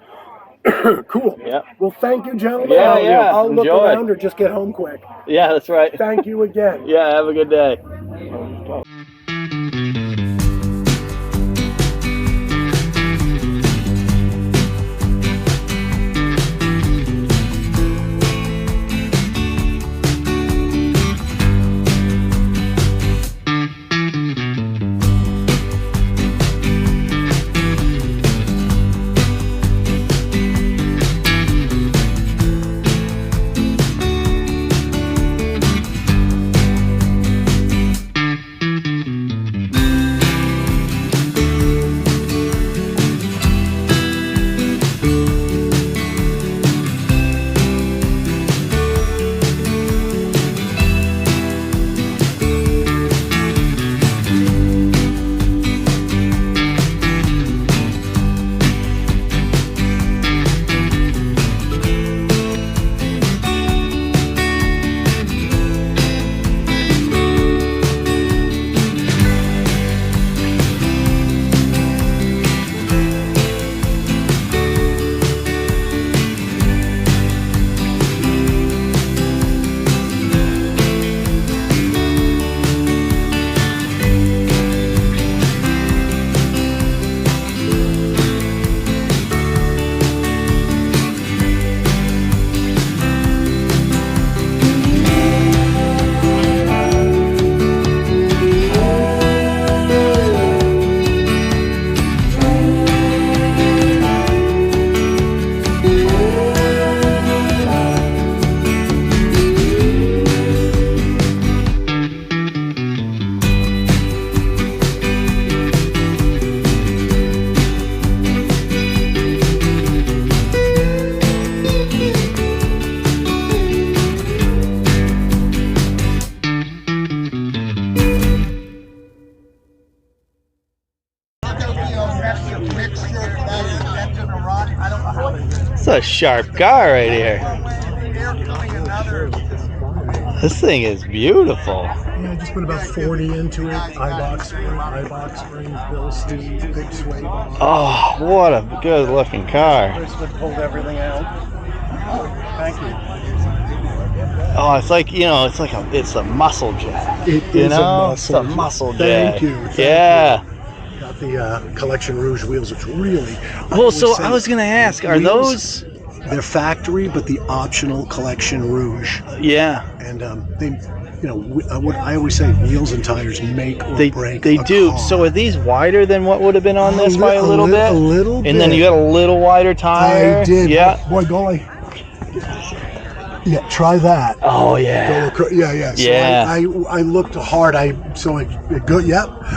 Cool. Yeah. Well, thank you, gentlemen. Yeah, I'll, yeah. I'll look Enjoy. around or just get home quick. Yeah, that's right. Thank you again. Yeah. Have a good day. sharp car right here. This thing is beautiful. Yeah, I just put about 40 into it. Eyebox springs, Bill Steve, big sway bar. Oh, what a good looking car. Chris pulled everything out. Thank you. Oh, it's like, it's a muscle jet. It is a muscle. It's a muscle jet. Thank you. Yeah. Got the Collection Rouge wheels, which really. Well, so I was going to ask, are those? They're factory, but the optional Collection Rouge. Yeah. And they, what I always say, wheels and tires make or break. They do. Car. So are these wider than what would have been on this by a little bit? A little bit. And then you got a little wider tire. I did. Yeah. Boy, golly. Yeah, try that. Oh yeah. Yeah. So I looked hard. Yep.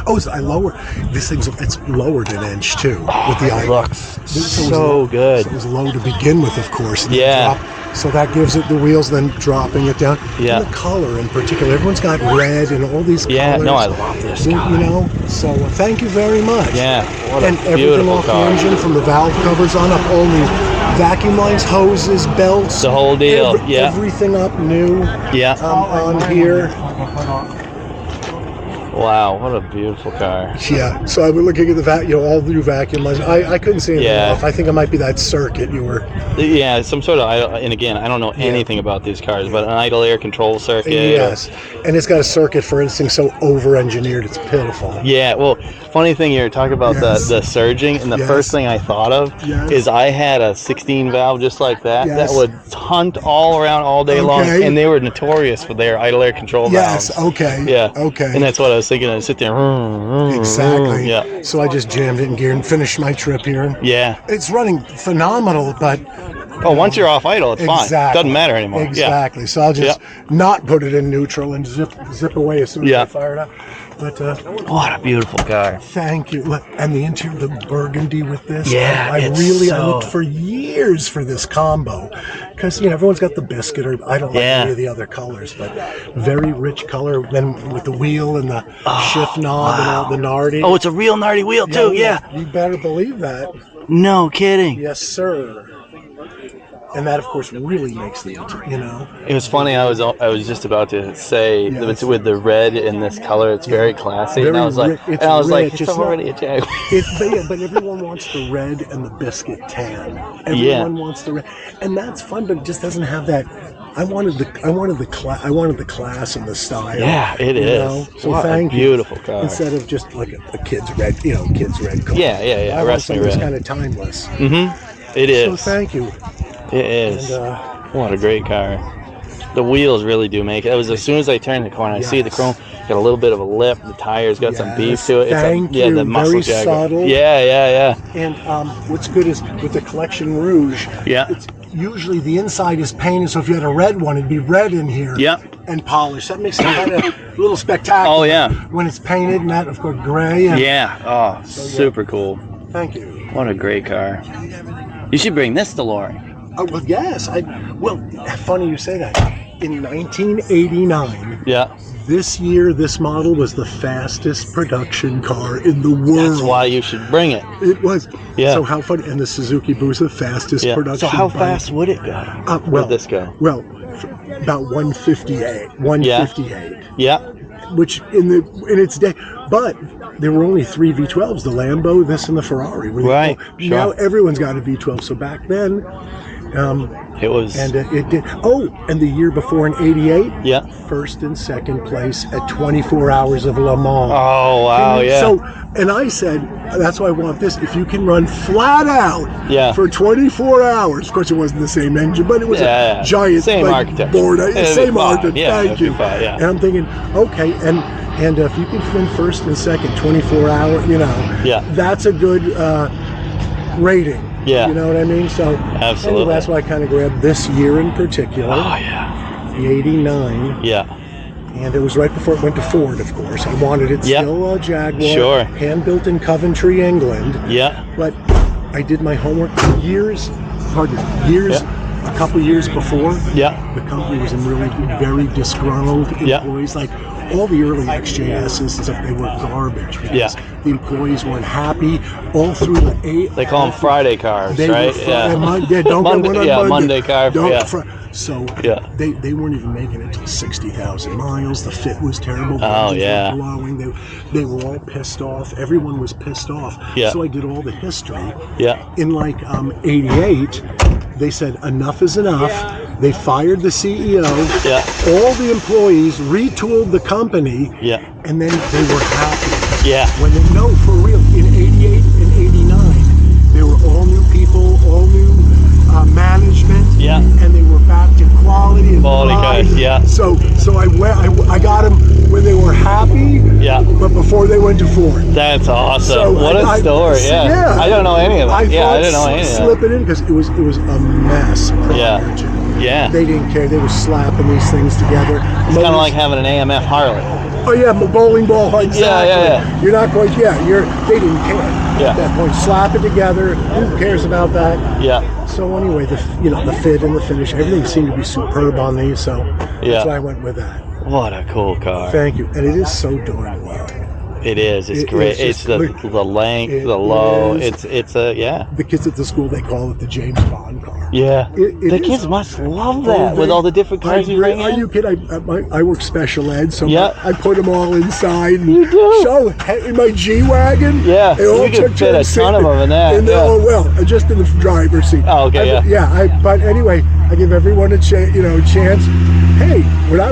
Oh, so I lowered. It's lowered an inch too with the eye. Looks so good. So it was low to begin with, of course. And Yeah. So that gives it the wheels, then dropping it down. Yeah. And the color in particular. Everyone's got red and all these colors. Yeah. No, I love this car. So thank you very much. Yeah. What and a beautiful car. The engine, from the valve covers on up, all the vacuum lines, hoses, belts, the whole deal. Everything up new. Yeah. On here. Wow, what a beautiful car. Yeah. So I was looking at the all the new vacuum lines. I couldn't see anything off. I think it might be that circuit you were. Yeah, some sort of. And again, I don't know anything about these cars, but an idle air control circuit. Yes, and it's got a circuit for instance so over-engineered, it's pitiful. Yeah. Well, funny thing, you're talking about the surging, and the first thing I thought of is I had a 16 valve just like that that would hunt all around all day long, and they were notorious for their idle air control valves. Yes. Okay. Yeah. Okay. And that's what I was thinking. I'd sit there. Exactly. Yeah. So I just jammed it in gear and finished my trip here. Yeah. It's running phenomenal, but. Oh, once you're off idle, it's fine. Doesn't matter anymore. Exactly. So I'll just not put it in neutral and zip away as soon as I fire it up. But what a beautiful car. Thank you. And the interior, the burgundy with this. Yeah. I looked for years for this combo because everyone's got the biscuit, or I don't like any of the other colors, but very rich color. Then with the wheel and the shift knob and all the nardy. Oh, it's a real nardy wheel too. Yeah. You better believe that. No kidding. Yes, sir. And that, of course, really makes the It was funny. I was just about to say with the red in this color, it's very classy. And I was like, it's already a Jaguar. But everyone wants the red and the biscuit tan. Everyone wants the red, and that's fun. But it just doesn't have that. I wanted the class and the style. Yeah, it is. So what thank a beautiful car. Instead of just like a kid's red, kid's red color. Yeah. I want something that's kind of timeless. It is. So thank you. It is. And, what a great car. The wheels really do make it. It was as soon as I turned the corner, I see the chrome. Got a little bit of a lip. The tires got some beef to it. The muscle Very Jaguar. subtle. Yeah. And what's good is with the Collection Rouge. Yeah. Usually the inside is painted, so if you had a red one, it'd be red in here. Yep. And polished. That makes it kind of a little spectacular. Oh yeah. When it's painted, and that of course gray. And yeah. Oh, super cool. Thank you. What a great car. You should bring this to Lori. Oh well, yes. Funny you say that. In 1989. Yeah. This year, this model was the fastest production car in the world. That's why you should bring it. It was. Yeah. So how funny. And the Suzuki Busa, fastest production. So how bike. fast would it go? Would this go? Well, about 158. 158. Yeah. Which in its day, but there were only 3 V12s: the Lambo, this, and the Ferrari. Right. Sure. Now everyone's got a V12. So back then, it was, and it did. Oh, and the year before in '88, first and second place at 24 hours of Le Mans. Oh wow, So, and I said, that's why I want this. If you can run flat out for 24 hours, of course it wasn't the same engine, but it was a giant architecture. board, same architecture. Thank you. Yeah. And I'm thinking, okay, and if you can run first and second 24 hours, that's a good rating. Yeah. You know what I mean? So absolutely. Anyway, that's why I kind of grabbed this year in particular. Oh yeah. The '89. Yeah. And it was right before it went to Ford, of course. I wanted it still a Jaguar. Sure. Hand-built in Coventry, England. Yeah. But I did my homework years a couple years before, the company was in really very disgruntled employees. Like all the early XJSs and stuff, they were garbage because the employees weren't happy. All through the they call them Friday cars, right? Don't Monday, get one on Monday car. So they weren't even making it till 60,000 miles. The fit was terrible. Oh were blowing. They were all pissed off. Everyone was pissed off. So I did all the history. In like 88, they said enough is enough. They fired the CEO. All the employees retooled the company. And then they were happy. When they for real, in 88 and 89, they were all new people, all new management. And they were back to quality and guys. So I got them when they were happy. But before they went to Ford. That's awesome. So what a story. I don't know any of that. I didn't know any of that. Slip it in because it was a mess. They didn't care. They were slapping these things together. It's kind of like having an AMF Harley. Oh yeah, bowling ball. Exactly. You're not quite. They didn't care at that point. Slap it together. Who cares about that? So anyway, the fit and the finish, everything seemed to be superb on these. So that's why I went with that. What a cool car. Thank you. And it is so darn low. It is. It's great. It's the length, the low. It's The kids at the school, they call it the James Bond car. The kids must love that with all the different cars you bring in. Are you kidding? I work special ed, so I put them all inside. And you do? Show in my G-Wagon. They all you could fit a ton of them in that. Just in the driver's seat. Oh, okay, but anyway, I give everyone a chance. Hey,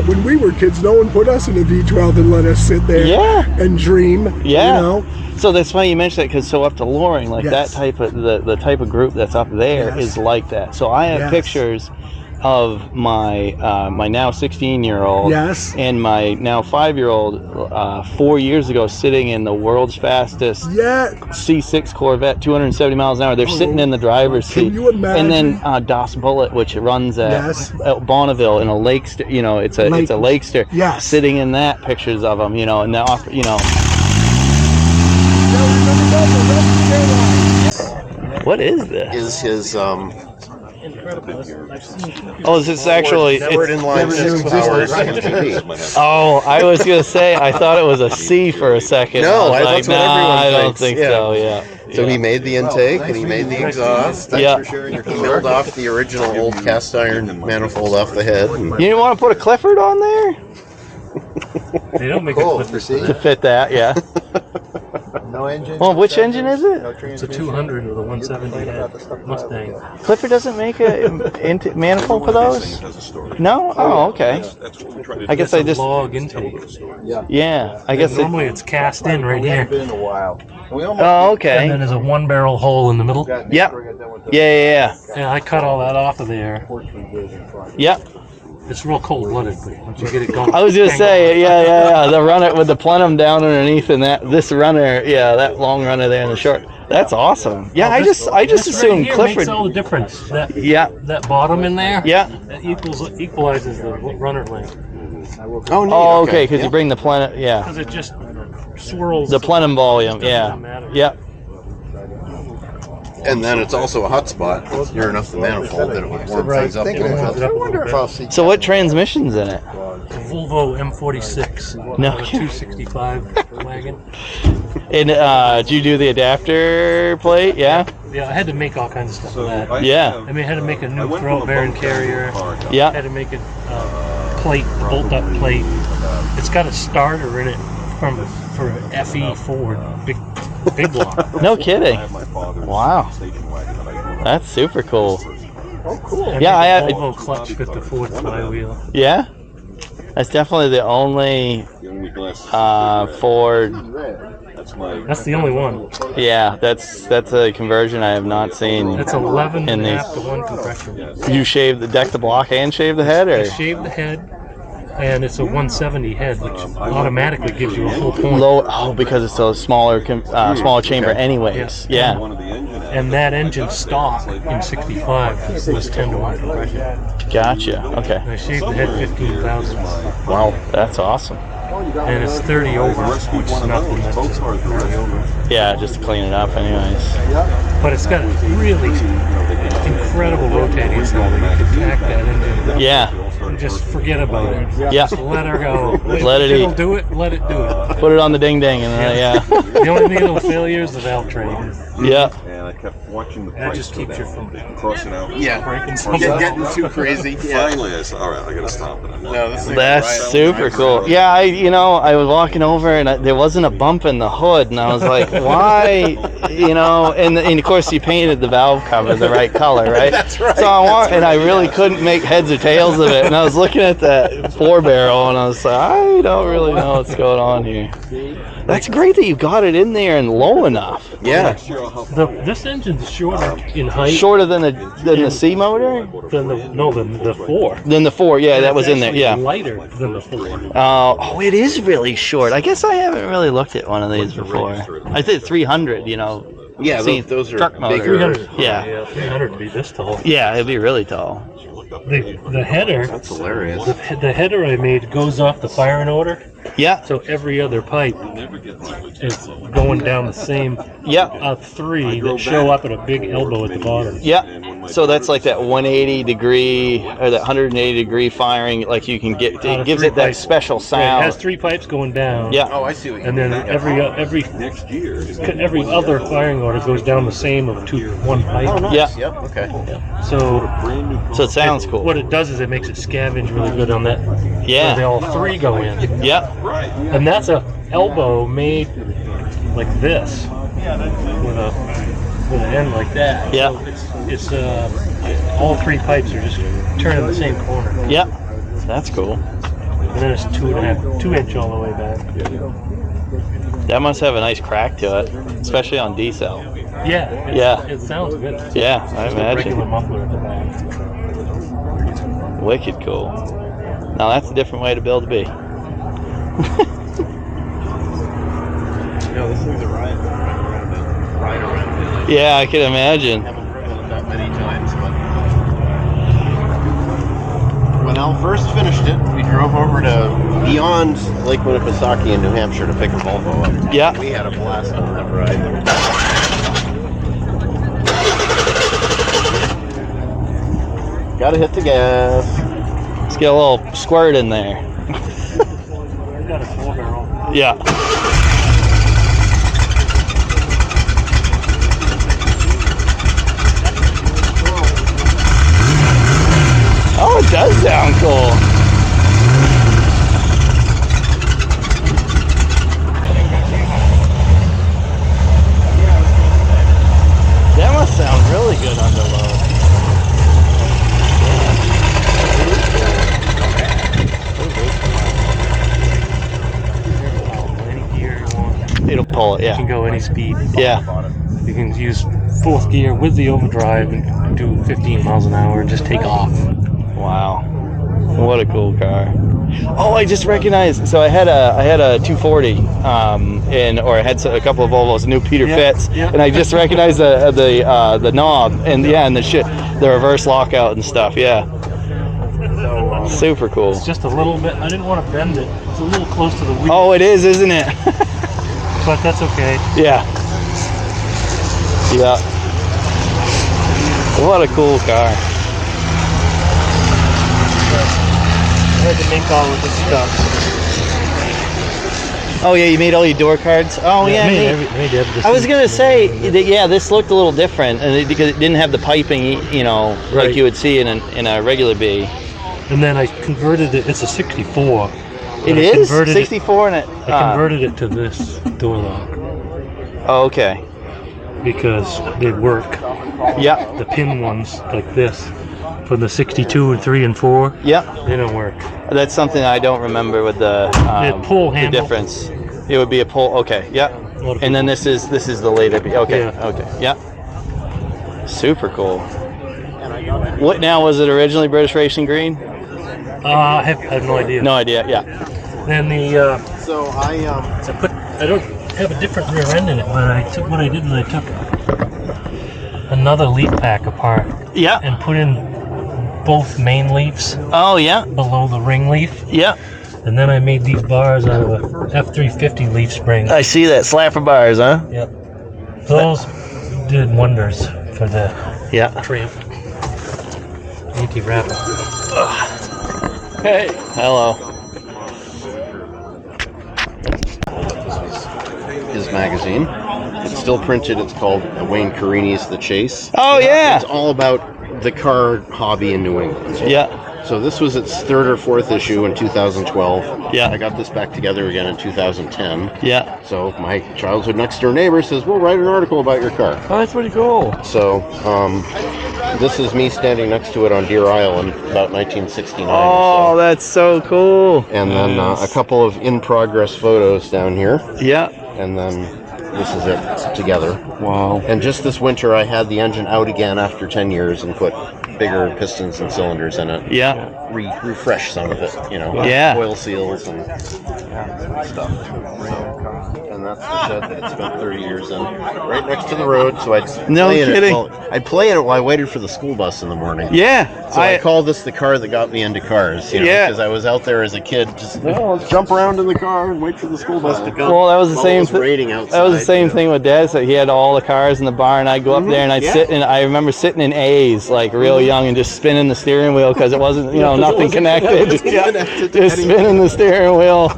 when we were kids, no one put us in a V12 and let us sit there and dream. So that's why you mentioned that, because so up to Loring, like that type of the type of group that's up there is like that. So I have pictures of my my now 16-year-old and my now 5-year-old 4 years ago sitting in the world's fastest C6 Corvette, 270 miles an hour. They're sitting in the driver's seat. Can you imagine? And then Das Bullet, which runs at Bonneville in a Lakester, it's a Lakester, sitting in that, pictures of them, and now, What is this? Is his Oh, is this actually? Never inline 6-power MGB. Oh, I was gonna say I thought it was a C for a second. No, that's what everyone I don't thinks. think so. Yeah. So he made the intake and he made the exhaust. He milled off the original old cast iron manifold off the head. You didn't want to put a Clifford on there? They don't make a Clifford to fit that. Yeah. No engine. Well, which engine is it? It's a 200 with a 170 head Mustang. Clifford doesn't make a manifold for those? No? Oh, okay. I guess I just log intake. Yeah, I guess normally it's cast in right here. Oh, okay. And then there's a 1-barrel hole in the middle. Yep. Yeah. Yeah, I cut all that off of there. Yep. It's real cold-blooded, but once you get it going. I was gonna say, yeah. The runner with the plenum down underneath, and this runner, that long runner there in the short. That's awesome. Yeah, I just assumed right Clifford makes all the difference. That bottom in there. That equalizes the runner length. Oh, neat. Oh, okay, because you bring the plenum. Yeah. Because it just swirls. The plenum volume. Yeah. Yep. And then it's also a hot spot near enough the manifold that it would warm things up a little bit. So what transmission's in it? Volvo M46. No. 265 wagon. And did you do the adapter plate? Yeah. Yeah, I had to make all kinds of stuff for that. Yeah. I mean, I had to make a new throat bearing carrier. Yeah. I had to make a plate, bolt-up plate. It's got a starter in it for an FE Ford, big block. No kidding. Wow. That's super cool. Oh, cool. Yeah, I had a Volvo clutch with the Ford flywheel. Yeah. That's definitely the only Ford. That's the only one. Yeah, that's a conversion I have not seen. That's 11 and a half to 1 compression. You shave the deck, the block, and shave the head, or? I shaved the head, and it's a 170 head, which automatically gives you a whole point. Low, because it's a smaller chamber, anyways. Yeah. And that engine stock in '65 was 10 to 1 compression. Gotcha. Okay. And I shaved the head 15,000. Wow, that's awesome. and it's 30 over, which is nothing. Yeah, just to clean it up, anyways. But it's got really incredible rotating style. You can tack that into. Yeah. And just forget about it. Yeah. Just let her go. Let it It'll eat. do it. Let it do it. Put it on the ding ding, and yeah. The only thing that'll fail you is the valve train. Yeah. And I kept watching the That just keeps your phone crossing out. breaking Getting too crazy. Finally, I said, all right, I gotta stop it. No, this thing That's super cool. Yeah, I was walking over and there wasn't a bump in the hood, and I was like, why? And of course you painted the valve cover the right color, right? That's right. So I really couldn't make heads or tails of it, and I was looking at that 4-barrel, and I was like, I don't really know what's going on here. That's great that you got it in there and low enough. Yeah. This engine's shorter in height. Shorter than the C motor? Than the 4. Than the 4, yeah, that was in there, yeah. Lighter than the 4. Oh, it is really short. I guess I haven't really looked at one of these before. I think 300, Yeah, those are truck motor. 300. Yeah. 300 would be this tall. Yeah, it'd be really tall. The header. That's hilarious. The header I made goes off the firing order. Yeah. So every other pipe is going down the same. Yeah. 3 that show up at a big elbow at the bottom. Yeah. So that's like that 180 degree or that 180 degree firing. Like you can get, it gives it that special sound. Yeah, it has 3 pipes going down. Yeah. Oh, I see what you And mean. then every other firing order goes down the same of 1 pipe. Oh, nice. Yeah. Yep. Okay. So it sounds cool. What it does is it makes it scavenge really good on that. Yeah. Where they all 3 go in. Yeah. And that's a elbow made like this with an end like that. Yeah. So it's all 3 pipes are just turning the same corner. Yeah. That's cool. And then it's 2 inch all the way back. That must have a nice crack to it, especially on D-cell. Yeah. Yeah. It sounds good. It's Yeah, I just a regular imagine. muffler at the back. Wicked cool. Now that's a different way to build a bee. This thing's a ride. Ride around. Yeah, I can imagine. Haven't driven it that many times, but when Al first finished it, we drove over to beyond Lake Winnipesaukee in New Hampshire to pick a Volvo up. Yeah. We had a blast on that ride. Gotta hit the gas. Let's get a little squirt in there. I've got a 4-barrel. Yeah. Oh, it does sound cool. That must sound really good under load. Any gear you want. It'll pull it, You yeah. can go any speed. Yeah. You can use 4th gear with the overdrive and do 15 miles an hour and just take off. Wow. What a cool car. Oh, I just recognized. So I had a 240, or I had a couple of Volvos, new Peter Fitz, and I just recognized the knob and and the reverse lockout and stuff. Yeah. Super cool. It's just a little bit. I didn't want to bend it. It's a little close to the wheel. Oh, it is, isn't it? But that's okay. Yeah. Yeah. What a cool car. I had to make all of this stuff. Oh yeah, you made all your door cards. Oh yeah, I made neat. everything. I was gonna say that this looked a little different, and because it didn't have the piping, Right. like you would see in a regular bee. And then I converted it. It's a 64. It is 64 in it. I converted it to this door lock. Oh, okay. Because they work. Yeah. The pin ones like this, from the 62 and 3 and 4. Yeah. They don't work. That's something I don't remember with the pull the handle. difference. It would be a pull. Okay. Yeah. And then this is the later bee. Okay. Yeah. Okay. Yeah. Super cool. What now was it originally British Racing Green? I have no idea. No idea. Yeah. Then the I don't have a different rear end in it, but I took what I did was I took another leaf pack apart. Yeah. And put in both main leaves. Oh yeah. Below the ring leaf. Yeah. And then I made these bars out of a F350 leaf spring. I see that. Slapper bars, huh? Yep. Those did wonders for the tramp. Anti-wrapper. Hey. Hello. His magazine. It's still printed. It's called Wayne Carini's The Chase. Oh, yeah. It's all about the car hobby in New England. Yeah. So this was its 3rd or 4th issue in 2012. Yeah. I got this back together again in 2010. Yeah. So my childhood next door neighbor says, "We'll write an article about your car." Oh, that's pretty cool. So this is me standing next to it on Deer Island about 1969. Oh, that's so cool. And then a couple of in-progress photos down here. Yeah. And then this is it together. Wow. And just this winter, I had the engine out again after 10 years and put bigger pistons and cylinders in it. Yeah. Refresh some of it, you know. Yeah. Oil seals and stuff. And that's the shed that I spent 30 years in, right next to the road. So I'd play in it. I'd play in it while I waited for the school bus in the morning. Yeah. So I call this the car that got me into cars. You know, because I was out there as a kid, just let's jump around in the car and wait for the school bus to come. Well, that was the same. Raining outside. That was the same thing with Dad. So he had all the cars in the barn. I'd go up there and I'd sit in. I remember sitting in A's like real young and just spinning the steering wheel because it wasn't, nothing connected. Just spinning the steering wheel,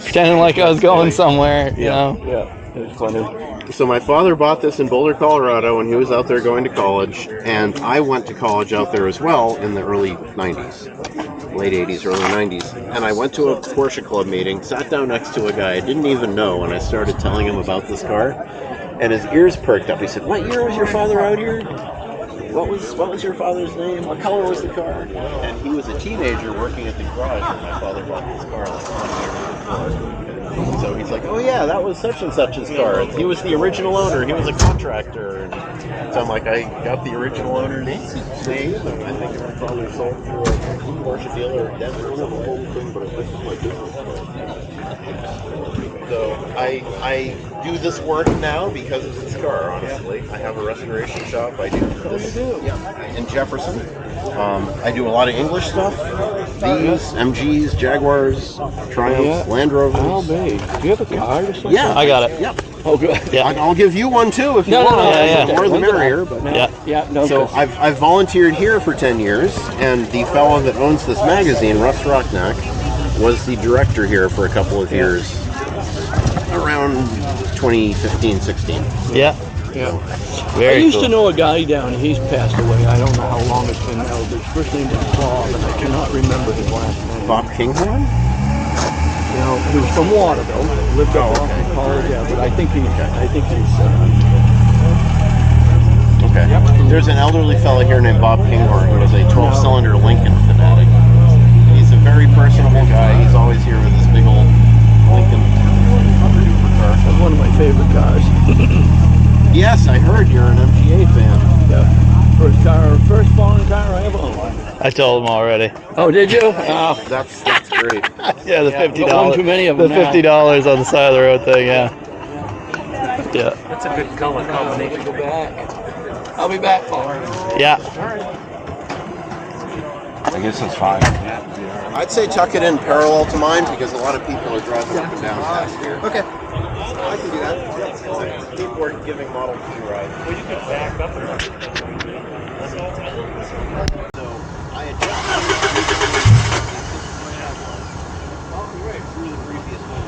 pretending like I was going somewhere. You know. Yeah, it was funny. So my father bought this in Boulder, Colorado, when he was out there going to college, and I went to college out there as well in the early 90s. Late 80s, early 90s. And I went to a Porsche Club meeting, sat down next to a guy I didn't even know, and I started telling him about this car. And his ears perked up. He said, "What year was your father out here? What was your father's name? What color was the car?" And he was a teenager working at the garage when my father bought this car like 20 years before. So he's like, "Oh yeah, that was such and such's car. He was the original owner. He was a contractor." And so I'm like, I got the original owner's name, and I think it was probably sold to a Porsche dealer in Denver or something. But this is my business card. So I do this work now because of this car, honestly. I have a restoration shop. I do this in Jefferson. I do a lot of English stuff. These, MGs, Jaguars, Triumphs, Land Rovers. How big? Do you have a card or something? Yeah. I got it. Yep. Oh, good. Yeah. I'll give you one too if you want. The more the merrier. But so I've volunteered here for 10 years, and the fellow that owns this magazine, Russ Rocknack, was the director here for a couple of years, around 2015-16. Yeah. Yeah. Very I used cool. to know a guy down, he's passed away. I don't know how long it's been now, but his first name was Bob, and I cannot remember his last name. Bob Kinghorn? You know, he was from Waterville, lived up off the college, but I think he's Okay. There's an elderly fellow here named Bob Kinghorn who was a 12-cylinder Lincoln fanatic. He's a very personable guy. He's always here with his big old Lincoln car. That's one of my favorite cars. Yes, I heard you're an MGA fan. Yeah. First foreign car I ever owned. I told him already. Oh, did you? Oh, that's great. Yeah, the $50. One too many of them. The $50 on the side of the road thing. Yeah. Yeah. That's a good color combination. Go back. I'll be back, Paul. Yeah. I guess that's fine. I'd say tuck it in parallel to mine because a lot of people are driving up and down past here. Okay. I can do that. People are giving Model T rides. Well, you could back up and So I adjusted through the previous one.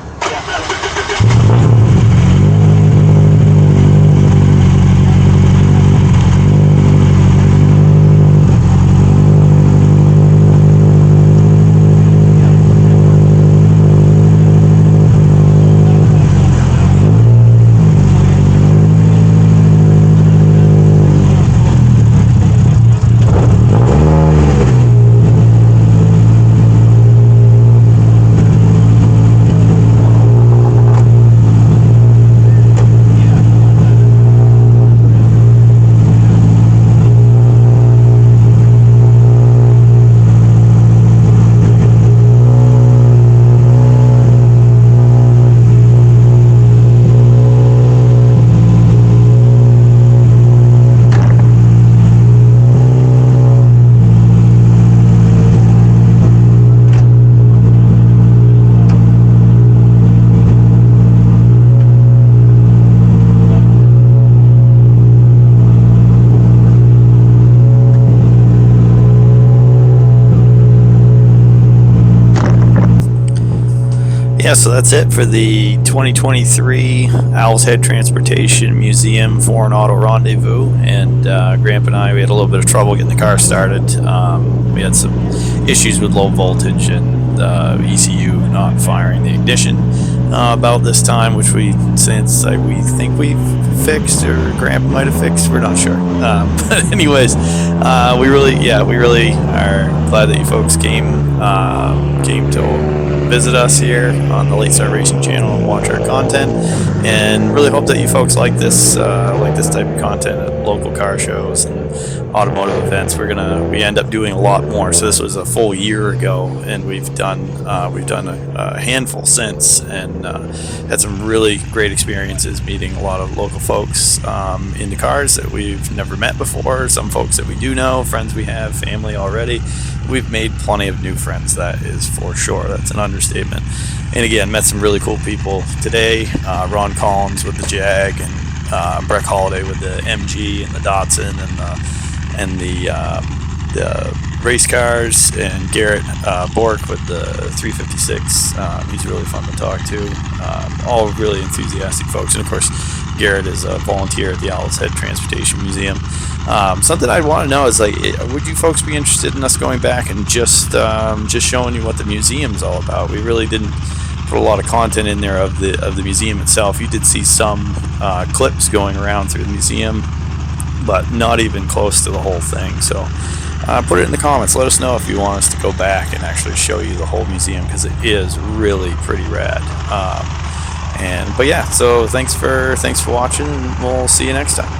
yeah, so that's it for the 2023 Owl's Head Transportation Museum Foreign Auto Rendezvous. And Gramp and I, we had a little bit of trouble getting the car started. We had some issues with low voltage and ECU not firing the ignition about this time, which we think we've fixed, or Gramp might have fixed. We're not sure. But anyways, we really are glad that you folks came to visit us here on the Late Start Racing channel and watch our content, and really hope that you folks like this type of content at local car shows and automotive events. We end up doing a lot more. So this was a full year ago, and we've done a handful since, and had some really great experiences meeting a lot of local folks in the cars that we've never met before, some folks that we do know, friends we have, family already. We've made plenty of new friends, that is for sure. That's an understatement. And again, met some really cool people today. Ron Collins with the Jag, and Breck Holladay with the MG and the Datsun and the race cars, and Garrett Bork with the 356. He's really fun to talk to. All really enthusiastic folks. And of course, Garrett is a volunteer at the Owl's Head Transportation Museum. Something I'd want to know is, would you folks be interested in us going back and just showing you what the museum's all about? We really didn't put a lot of content in there of the museum itself. You did see some clips going around through the museum, but not even close to the whole thing. So put it in the comments. Let us know if you want us to go back and actually show you the whole museum, because it is really pretty rad. But yeah, so thanks for watching, and we'll see you next time.